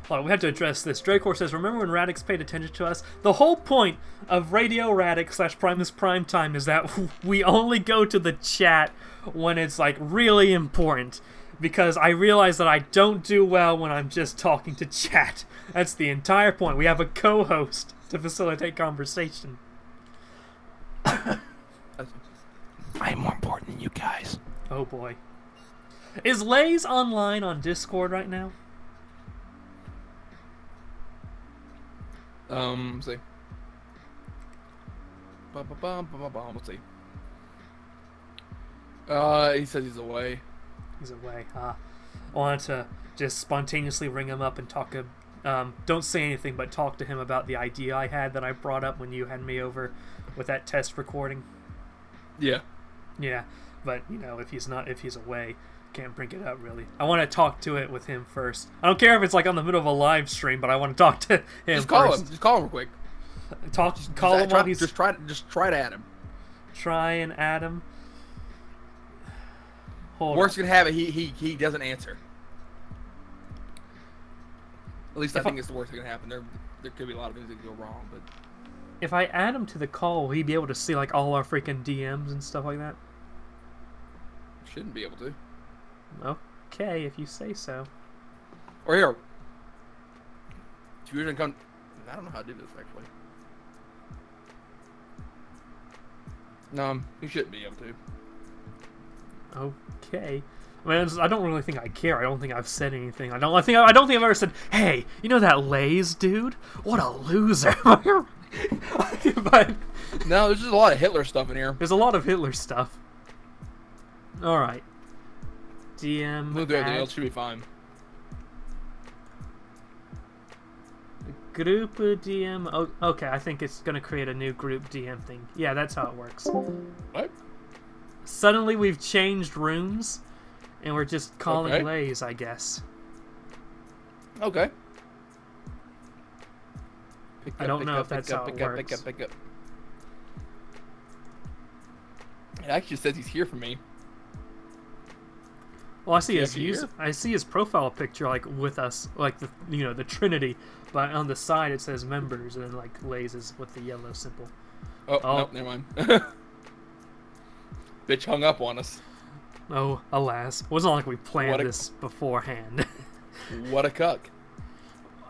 Hold on, we have to address this. Dracor says, "Remember when Radix paid attention to us? The whole point of Radio Radix / Primus Prime Time is that we only go to the chat when it's like really important. Because I realize that I don't do well when I'm just talking to chat. That's the entire point. We have a co-host to facilitate conversation." I am more important than you guys. Oh boy. Is Lays online on Discord right now? Let's see. Let's see. He says he's away. He's away, huh? I wanted to just spontaneously ring him up and talk. Don't say anything, but talk to him about the idea I had that I brought up when you had me over with that test recording. Yeah. Yeah, but you know, if he's away, can't bring it up really. I want to talk to it with him first. I don't care if it's like on the middle of a live stream, but I want to talk to him Just call first. him. Just call him real quick. Call him while he's... Just try to add him. Try and add him. Worst can have it. He doesn't answer. At least I think it's the worst that can happen. There could be a lot of things that go wrong, but if I add him to the call, will he be able to see like all our freaking DMs and stuff like that? Shouldn't be able to. Okay, if you say so. Or here. Fusion come. I don't know how to do this actually. No, you shouldn't be able to. Okay. I mean, I don't really think I care. I don't think I've said anything. I don't think I've ever said, "Hey, you know that Lays dude? What a loser." But no, there's just a lot of Hitler stuff in here. There's a lot of Hitler stuff. All right. DM. We'll do everything else. Should be fine. Group DM. Oh, okay, I think it's gonna create a new group DM thing. Yeah, that's how it works. What? Suddenly we've changed rooms, and we're just calling Lays, I guess. Okay. I don't know if that's how it works. Pick up. It actually says he's here for me. Well, I see his profile picture like with us, like the Trinity, but on the side it says members, and then like Lays is with the yellow symbol. Oh. Nope, never mind. Bitch hung up on us. Oh, alas. It wasn't like we planned this beforehand. What a cuck.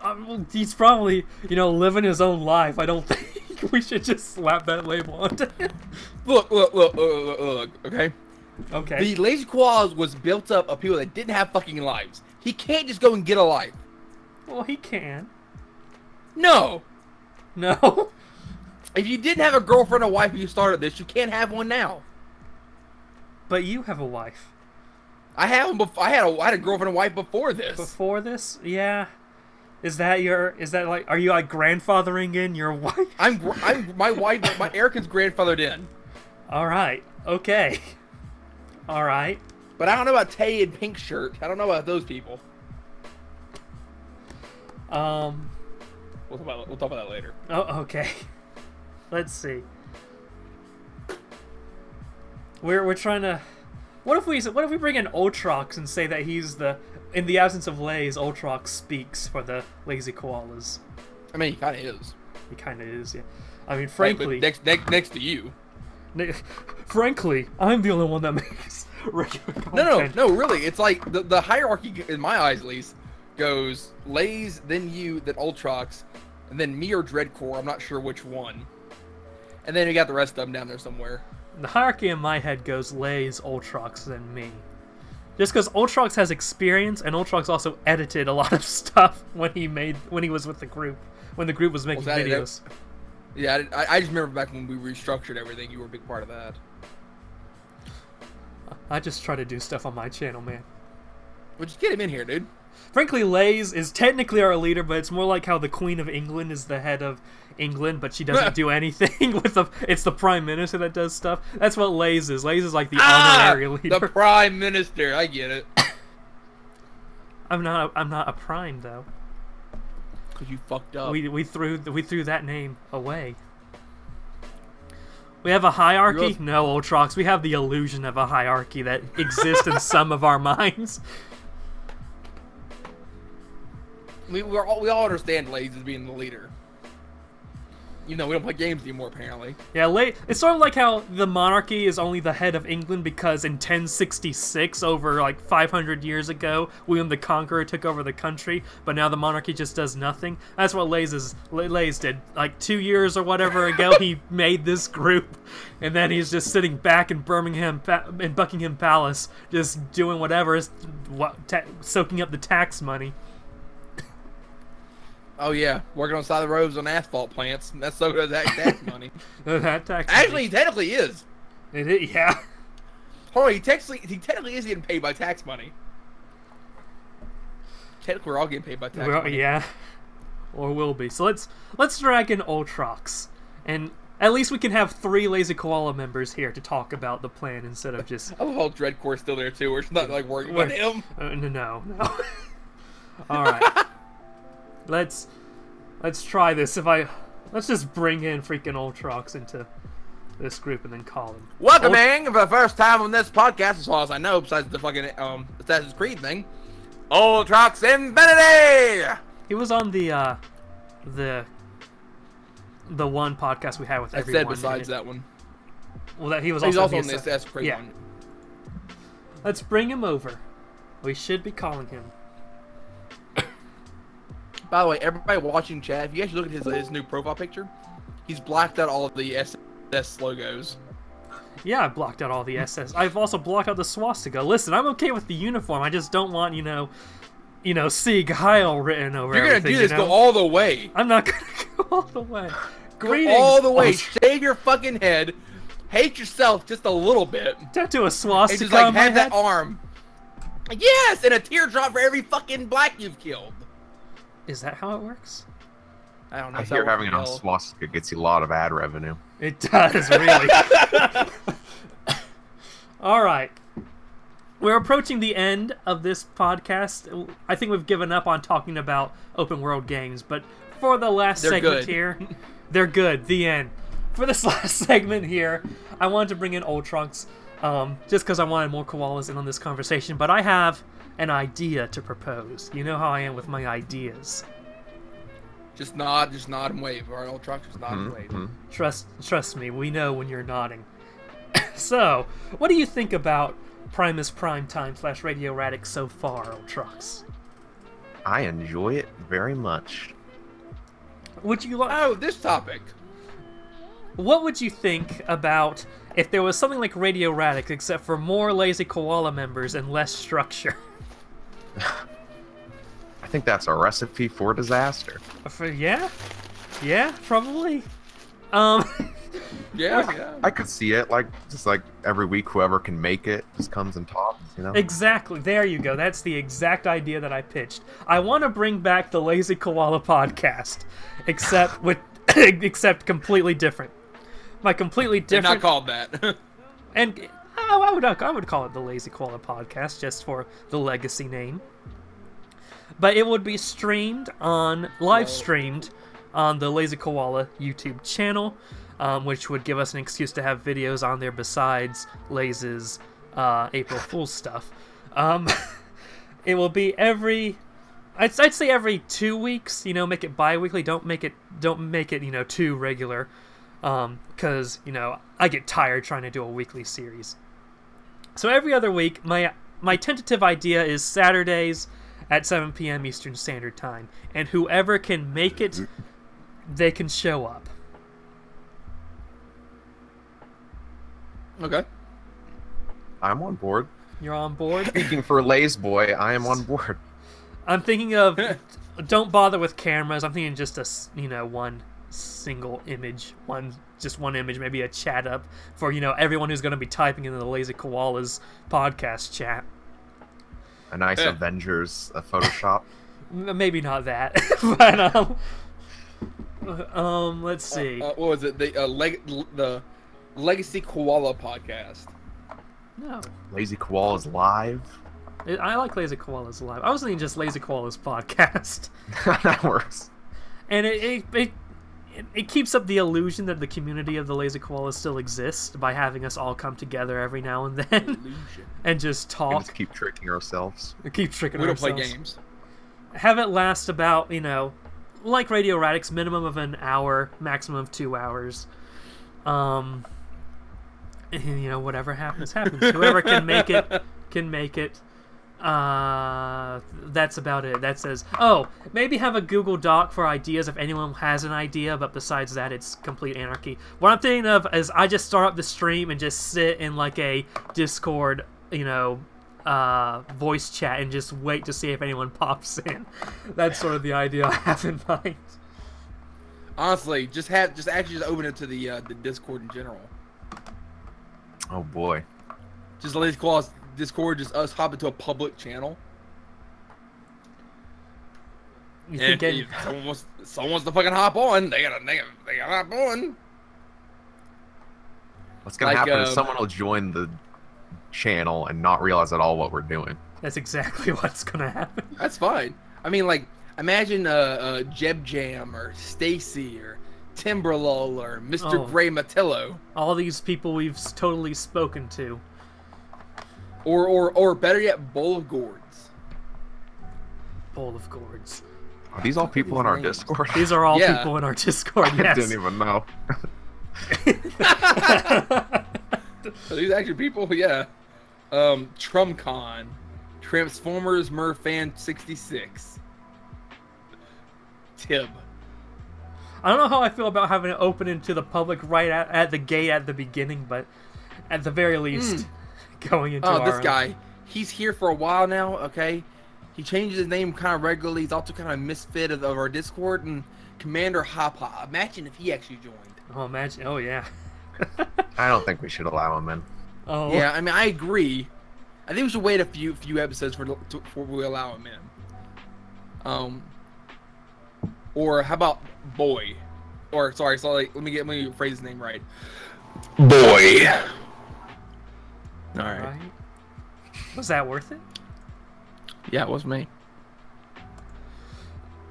Well, he's probably, living his own life. I don't think we should just slap that label onto him. Look, okay? Okay. The lazy koalas was built up of people that didn't have fucking lives. He can't just go and get a life. Well, he can. No. No. If you didn't have a girlfriend or wife when you started this, you can't have one now. But you have a wife. I had a girlfriend and wife before this. Before this? Yeah. Is that like, are you like grandfathering in your wife? My wife, my Erica's grandfathered in. Alright. Okay. Alright. But I don't know about Tay and Pink Shirt. I don't know about those people. We'll talk about that later. Oh, okay. Let's see. We're trying to. What if we bring in Ultrox and say that he's in the absence of Lays, Ultrox speaks for the lazy koalas? I mean, he kind of is. He kind of is, yeah. I mean, frankly, next to you. Frankly, I'm the only one that makes regular content. No, really. It's like the hierarchy, in my eyes at least, goes Lays, then you, then Ultrox, and then me or Dreadcore. I'm not sure which one. And then you got the rest of them down there somewhere. The hierarchy in my head goes Lays, Ultrox, then me. Just because Ultrox has experience, and Ultrox also edited a lot of stuff when he was with the group, when the group was making videos. Yeah, I just remember back when we restructured everything, you were a big part of that. I just try to do stuff on my channel, man. Well, just get him in here, dude. Frankly, Lays is technically our leader, but it's more like how the Queen of England is the head of England, but she doesn't do anything it's the Prime Minister that does stuff. That's what Lays is. Lays is like the honorary leader. The Prime Minister, I get it. I'm not a prime though. Cause you fucked up. We threw that name away. We have a hierarchy? No, Ultrox. We have the illusion of a hierarchy that exists in some of our minds. We all understand Lays as being the leader. Even though we don't play games anymore, apparently. Yeah, it's sort of like how the monarchy is only the head of England because in 1066, over like 500 years ago, William the Conqueror took over the country, but now the monarchy just does nothing. That's what Lays did. Like 2 years or whatever ago, he made this group, and then he's just sitting back in Buckingham Palace, just doing whatever, soaking up the tax money. Oh yeah, working on the side of the roads on asphalt plants. That's so good. That tax money. That tax. Actually, money. He technically is. It is, yeah. Hold on, he technically is getting paid by tax money. Technically, we're all getting paid by tax money. Yeah, or will be. So let's drag in Ultrox, and at least we can have 3 Lazy Koala members here to talk about the plan instead of just. I love how Dreadcore's still there too. We're not like working with him. No. All right. Let's try this. Let's just bring in freaking Ultrox into this group and then call him. Welcoming for the first time on this podcast, as far as I know, besides the fucking Assassin's Creed thing, Ultrox Infinity. He was on the one podcast we had with everyone. I said besides that one. Well, he was also on the Assassin's Creed one. Let's bring him over. We should be calling him. By the way, everybody watching chat, if you actually look at his new profile picture, he's blacked out all of the SS logos. Yeah, I blocked out all the SS. I've also blocked out the swastika. Listen, I'm okay with the uniform. I just don't want, Sieg Heil written over everything. You're gonna do this, go all the way. I'm not gonna go all the way. Go all the way. Shave your fucking head. Hate yourself just a little bit. Tattoo a swastika and just on my have head? That arm. Yes, and a teardrop for every fucking black you've killed. Is that how it works? I don't know. I hear having it on swastika gets you a lot of ad revenue. It does, really. All right. We're approaching the end of this podcast. I think we've given up on talking about open world games, but for the last segment here, they're good. The end. For this last segment here, I wanted to bring in Ultrox, just because I wanted more koalas in on this conversation, but I have an idea to propose. You know how I am with my ideas. Just nod and wave. All right, Ultrox, just nod and wave. Trust me, we know when you're nodding. So, what do you think about Primus Prime Time / Radio Radix so far, Ultrox? I enjoy it very much. Would you like? Oh, this topic. What would you think about if there was something like Radio Radix, except for more lazy koala members and less structure? I think that's a recipe for disaster. Yeah, probably. Yeah. I could see it, like, just like every week, whoever can make it just comes and talks, you know? Exactly. There you go. That's the exact idea that I pitched. I want to bring back the Lazy Koala podcast, except completely different. My completely different. They're not called that. And I would call it the Lazy Koala podcast just for the legacy name. But it would be live streamed on the Lazy Koala YouTube channel, which would give us an excuse to have videos on there besides Lazy's April Fool's stuff. It will be I'd say every 2 weeks. Make it bi-weekly. Don't make it too regular, because I get tired trying to do a weekly series. So every other week, my tentative idea is Saturdays at 7 p.m. Eastern Standard Time, and whoever can make it, they can show up. Okay. I'm on board. You're on board? Speaking for Laze Boy, I am on board. I'm thinking of, don't bother with cameras. I'm thinking just one single image, one image, maybe a chat up for, everyone who's going to be typing into the Lazy Koalas podcast chat. A nice Avengers Photoshop. Maybe not that, but let's see. What was it? The Legacy Koala podcast. No. Lazy Koalas Live. I like Lazy Koalas Live. I was thinking just Lazy Koalas podcast. That works. And it keeps up the illusion that the community of the Lazy Koalas still exists by having us all come together every now and then and just talk. We just keep tricking ourselves. We don't play games. Have it last about, like Radio Radix, minimum of an hour, maximum of 2 hours. And, whatever happens, happens. Whoever can make it, can make it. That's about it. That says, maybe have a Google Doc for ideas if anyone has an idea, but besides that, it's complete anarchy. What I'm thinking of is I just start up the stream and just sit in like a Discord, voice chat and just wait to see if anyone pops in. That's sort of the idea I have in mind. Honestly, just open it to the Discord in general. Oh boy. Just Lazy Koalas Discord, just us hop into a public channel. You and think if someone wants to fucking hop on, they gotta hop on. What's gonna happen is someone will join the channel and not realize at all what we're doing. That's exactly what's gonna happen. That's fine. I mean, like, imagine Jeb Jam or Stacy or Timberlull or Mr. Gray Matillo. All these people we've totally spoken to. Or better yet, Bowl of Gourds. Bowl of Gourds. Are these all people in our Discord? These are all people in our Discord, yes. I didn't even know. Are these actually people? Yeah. Trumcon. Transformers Merfan 66. Tib. I don't know how I feel about having it open into the public right at the gate at the beginning, but at the very least, going into our this guy. He's here for a while now, okay? He changes his name kind of regularly. He's also kind of a misfit of our Discord. And Commander Hoppa. Imagine if he actually joined. Oh, imagine. Oh, yeah. I don't think we should allow him in. Oh. Yeah, I mean, I agree. I think we should wait a few episodes before we allow him in. Or how about Boy? Or sorry, let me phrase his name right. Boy. All right. Was that worth it? Yeah, it was me.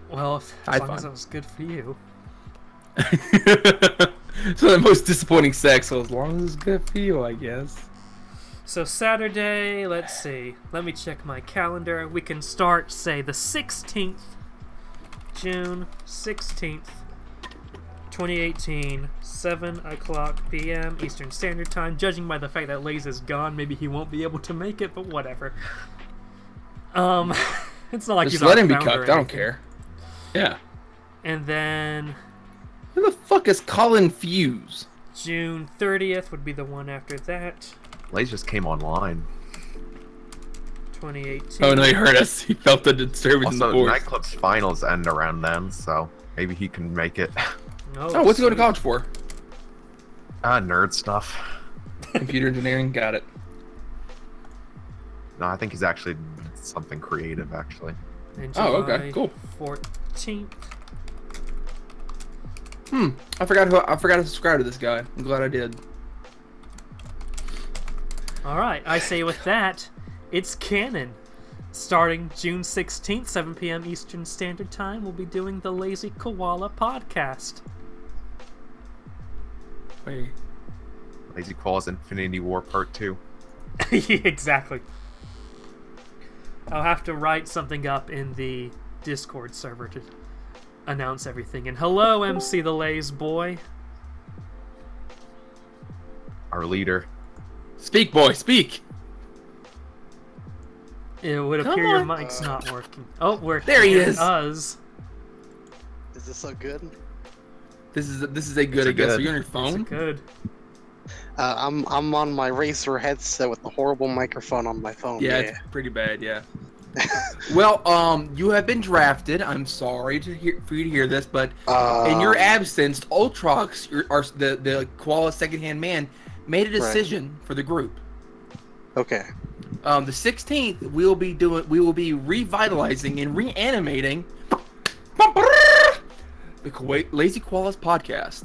Well, as long as it was good for you. So the most disappointing sex, so as long as it's good for you, I guess. So Saturday, let's see. Let me check my calendar. We can start, say, the 16th. June 16th, 2018, 7 o'clock p.m. Eastern Standard Time. Judging by the fact that Laze is gone, maybe he won't be able to make it, but whatever. It's not like Just he's let our him be founder or cucked. I don't anything. care. Yeah. And then Who the fuck is Colin Fuse? June 30th would be the one after that. Lays just came online. 2018. Oh no, he heard us. He felt the disturbance in the Also, force. Nightclub's finals end around then, so maybe he can make it. Oh, what's he going to college for? Nerd stuff. Computer engineering. Got it. No, I think he's actually something creative, actually. And Oh, okay, cool. 14th. I forgot to subscribe to this guy. I'm glad I did. All right, I say with that, it's canon. Starting June 16th, 7 p.m. Eastern Standard Time, we'll be doing the Lazy Koala podcast. Wait. Lazy Koala's Infinity War Part 2. Yeah, exactly. I'll have to write something up in the Discord server to announce everything. And hello, MC the Lays boy. Our leader. Speak, boy, speak. It would Come appear your on. mic's not working. Oh, we're There he hearing is. Us. Is this so good? This is a good. I guess. Are you on your Is phone? it good? I'm on my Razer headset with the horrible microphone on my phone. Yeah, it's pretty bad. Yeah. Well, you have been drafted. I'm sorry for you to hear this, but in your absence, Ultrox, the Koala secondhand man, made a decision for the group. Okay. The 16th, we will be revitalizing and reanimating the Lazy Koalas podcast.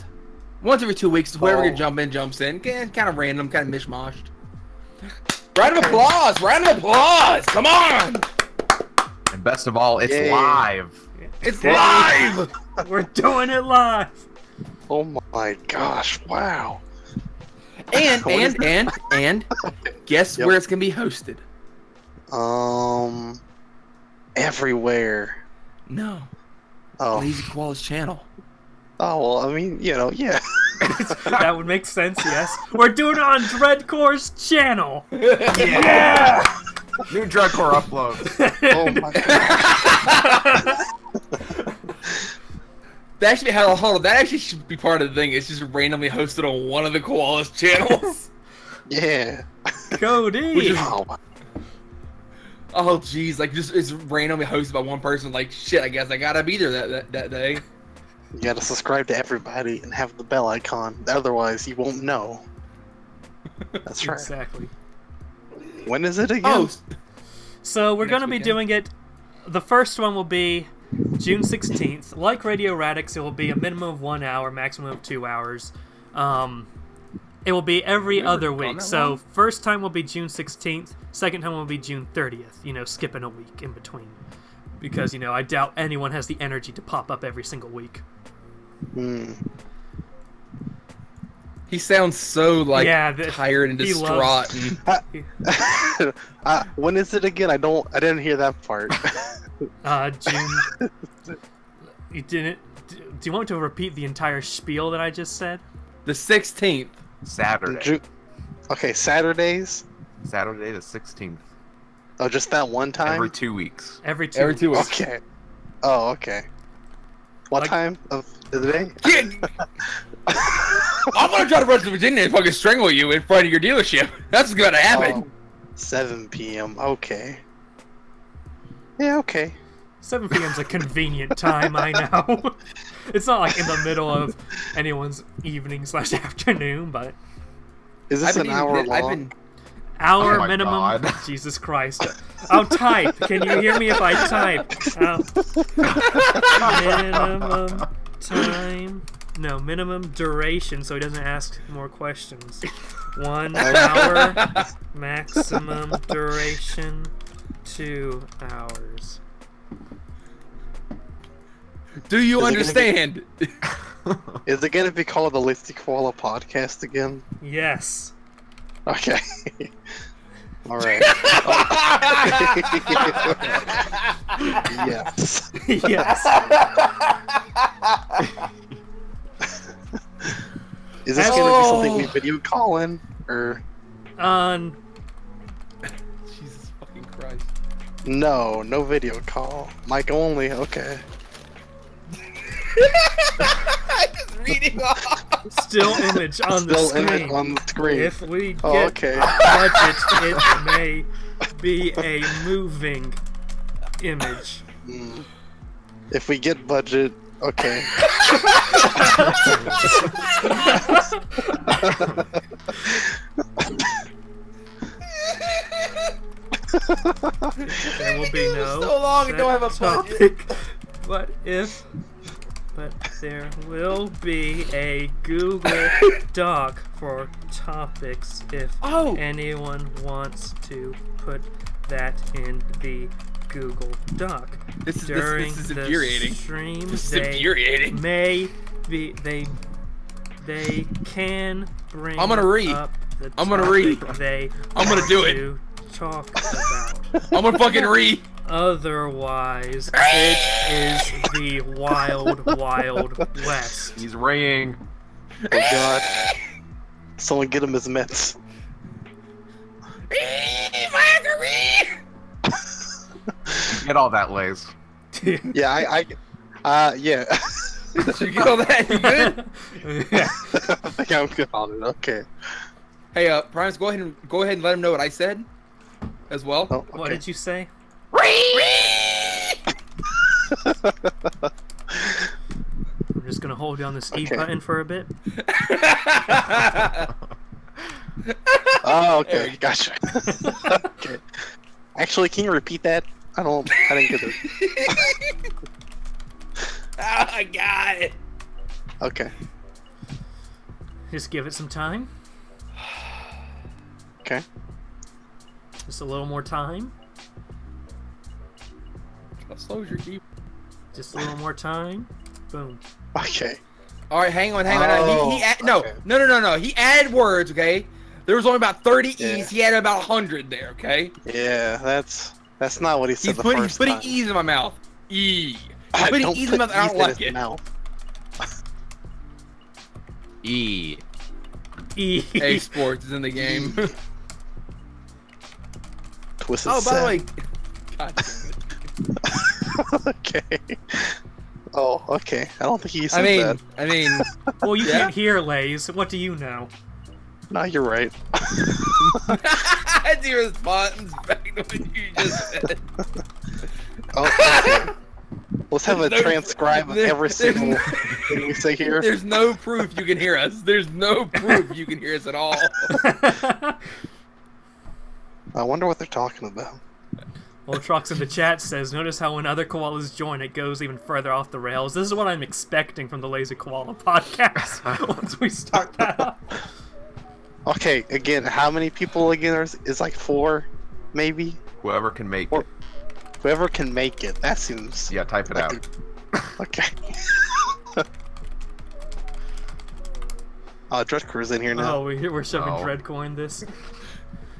Once every 2 weeks, whoever can jumps in. Kind of random, kind of mishmashed. Round of applause! Round of applause! Come on! And best of all, it's Yay. live! It's live! We're doing it live! Oh my gosh! Wow. And guess Yep. where it's gonna be hosted? Everywhere. No. Oh. Lazy Koala's channel. Oh well. I mean, yeah. That would make sense, yes. We're doing it on Dreadcore's channel! Yeah! New Dreadcore uploads. Oh my god. That actually, hold on, that actually should be part of the thing. It's just randomly hosted on one of the Koalas channels. Yeah. Cody! Oh, Oh jeez, like just it's randomly hosted by one person. Like shit, I guess I gotta be there that day. you gotta subscribe to everybody and have the bell icon. Otherwise, you won't know. That's right. Exactly. When is it again? Oh, So we're Next going to be weekend. doing it. The first one will be June 16th. Like Radio Radix, it will be a minimum of 1 hour, maximum of 2 hours. It will be every We've never other gone week. that So long. first time will be June 16th. Second time will be June 30th. You know, skipping a week in between. Because, I doubt anyone has the energy to pop up every single week. Hmm. he sounds so like Yeah, tired and he distraught. loves- And When is it again? I didn't hear that part. June... You didn't... Do you want to repeat the entire spiel that I just said? the 16th. Saturday. Okay, Saturdays. Saturday the 16th. Oh, just that one time. Every 2 weeks. Every 2 weeks. Okay. Oh, okay. What Like- time of the day? Kid, I'm gonna try to run to Virginia and fucking strangle you in front of your dealership. That's what's gonna happen. Oh, 7 p.m. Okay. Yeah, okay. 7 p.m. is a convenient time, I know. It's not like in the middle of anyone's evening/afternoon, but Is this an hour long? hour Oh my minimum. God. Jesus Christ. I'll type. Can you hear me if I type? Minimum time. No, minimum duration, so he doesn't ask more questions. 1 hour. Maximum duration. 2 hours. Do you Is it gonna understand? Is it gonna be called the Lazy Koala podcast again? Yes. Okay. All right. Yes. Yes. Is this gonna be something we video calling or? On Jesus fucking Christ. No, no video call. Mic only. Okay. Just reading off. Still image on the Still screen. image on the screen. If we get okay. budget, it may be a moving image. If we get budget, okay. There will be no So long and don't have a topic, but there will be a Google Doc for topics if anyone wants to put that in the Google Doc. This is infuriating. infuriating. Stream, This is they infuriating. may be they can bring. I'm gonna read. Up the I'm gonna read. topic They I'm gonna do it. to talk about. I'm gonna fucking read. Otherwise, it is the wild, wild west. He's ringing. Oh god. Someone get him his meds. Get all that, Lays. Yeah, yeah. Did you get all that? You good? Yeah. I think I'm good on it. Okay. Hey, Primus, go ahead and let him know what I said, as well. Oh, okay. What did you say? I'm just gonna hold down this E button for a bit. Oh, okay. Gotcha. Okay. Actually, can you repeat that? I didn't get it. I got it. Okay. Just give it some time. Okay. Just a little more time. How slow is your key? Just a little more time. Boom. Okay. All right, hang on. Oh, No. He added words. Okay. There was only about 30 Yeah. E's. He added about 100 there. Okay. Yeah, that's not what he said He's the first putting time. E's in my mouth. E. I Putting don't E's put in my mouth. I don't E's in like his it. mouth. E. E. A Sports is in the game. Twisted Oh, by the way. Sad. God damn it. Okay. Oh, okay. I don't think he said that. I mean. Well, you Yeah. can't hear Lays. What do you know? No, you're right. I see response back to what you just said. Oh, okay. Let's have a transcribe of every single thing we say here. There's no proof you can hear us. There's no proof you can hear us at all. I wonder what they're talking about. Well, Trox in the chat says, notice how when other koalas join, it goes even further off the rails. This is what I'm expecting from the Lazy Koala podcast once we start that up. Okay, again, how many people again is like 4, maybe? Whoever can make Or- it. Whoever can make it. That seems Yeah, type it like out. okay. Dread Crew's in here now. Oh, we're shoving Oh. Dreadcore in this.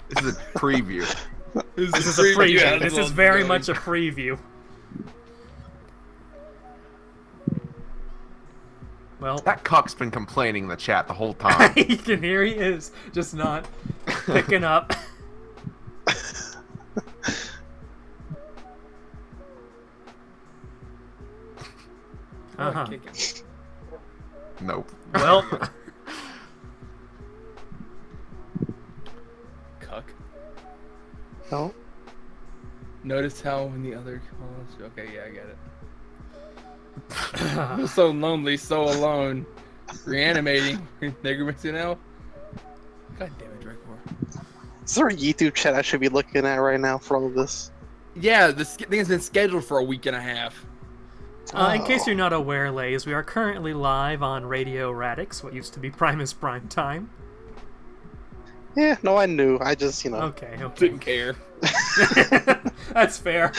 This is a preview. This is a preview. This is very much a preview. Well, That cuck's been complaining in the chat the whole time. you can hear he is, just not picking up. Uh-huh. Nope. Well, Cuck. No? Notice how in the other calls. Okay, yeah, I get it. I'm so lonely, so alone. Reanimating. Necromancy now. God damn it, Drakor. Is there a YouTube chat I should be looking at right now for all of this? Yeah, this thing has been scheduled for a week and a half. in case you're not aware, Lays, we are currently live on Radio Radix, what used to be Primus Prime Time. Yeah, no, I knew. I just, Okay, okay. Didn't care. That's fair.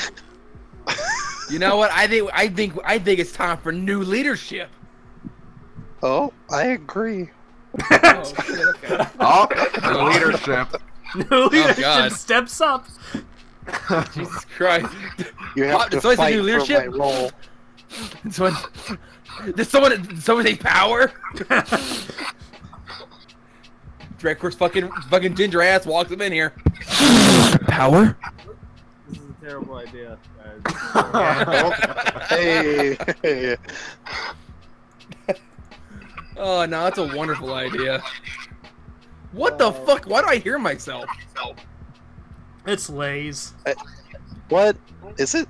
You know what? I think it's time for new leadership. Oh, I agree. Oh, shit, okay. Oh, the leadership. New leadership God. steps up. Jesus Christ. You have to So it's a fight new for leadership? my role. Did someone take power? Dracor's fucking ginger ass walks him in here. Power? terrible idea, guys. Hey. Oh no, that's a wonderful idea. What the fuck? Why do I hear myself? It's Lays. What is it?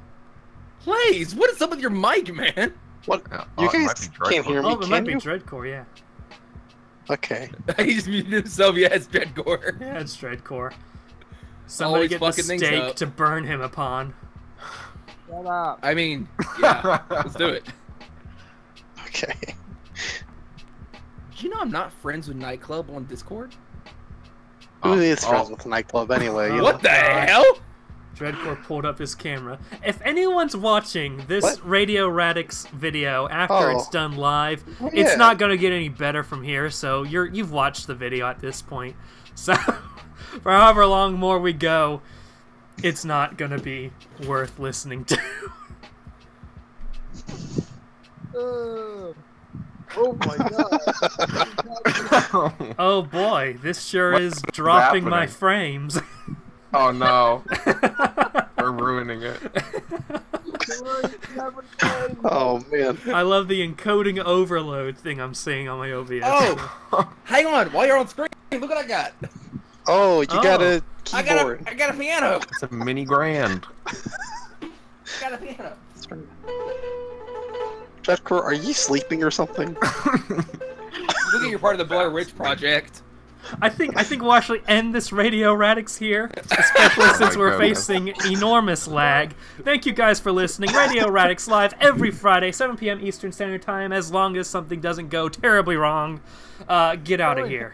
Blaze, what is up with your mic, man? What? Yeah, You it might guys be can't hear me, Oh, it might can be you? Dreadcore, yeah. Okay. He just muted himself. Yeah, it's Dreadcore. Yeah, it's Dreadcore. Somebody Always get the fucking things stake up. to burn him upon. Shut up. I mean, yeah, let's do it. Okay. Do you know I'm not friends with Nightclub on Discord? Who is friends with the nightclub anyway? You What know? the hell? Dreadcore pulled up his camera. If anyone's watching this What? Radio Radix video after it's done live, Oh, it's yeah. not going to get any better from here, so you've watched the video at this point. So, for however long more we go, it's not going to be worth listening to. Oh my god. Oh boy, this sure is dropping my happening? frames. Oh no. We're ruining it. Oh man. I love the encoding overload thing I'm seeing on my OBS. Oh, hang on. While you're on screen, look what I got. Oh, you got a I keyboard. got a piano. It's a mini grand. I got a piano. Dreadcore, are you sleeping or something? Look at you're part of the Blair Witch Project. I think we'll actually end this Radio Radix here, especially since we're goodness. facing enormous lag. Thank you guys for listening. Radio Radix live every Friday, 7 p.m. Eastern Standard Time, as long as something doesn't go terribly wrong. Get out of here.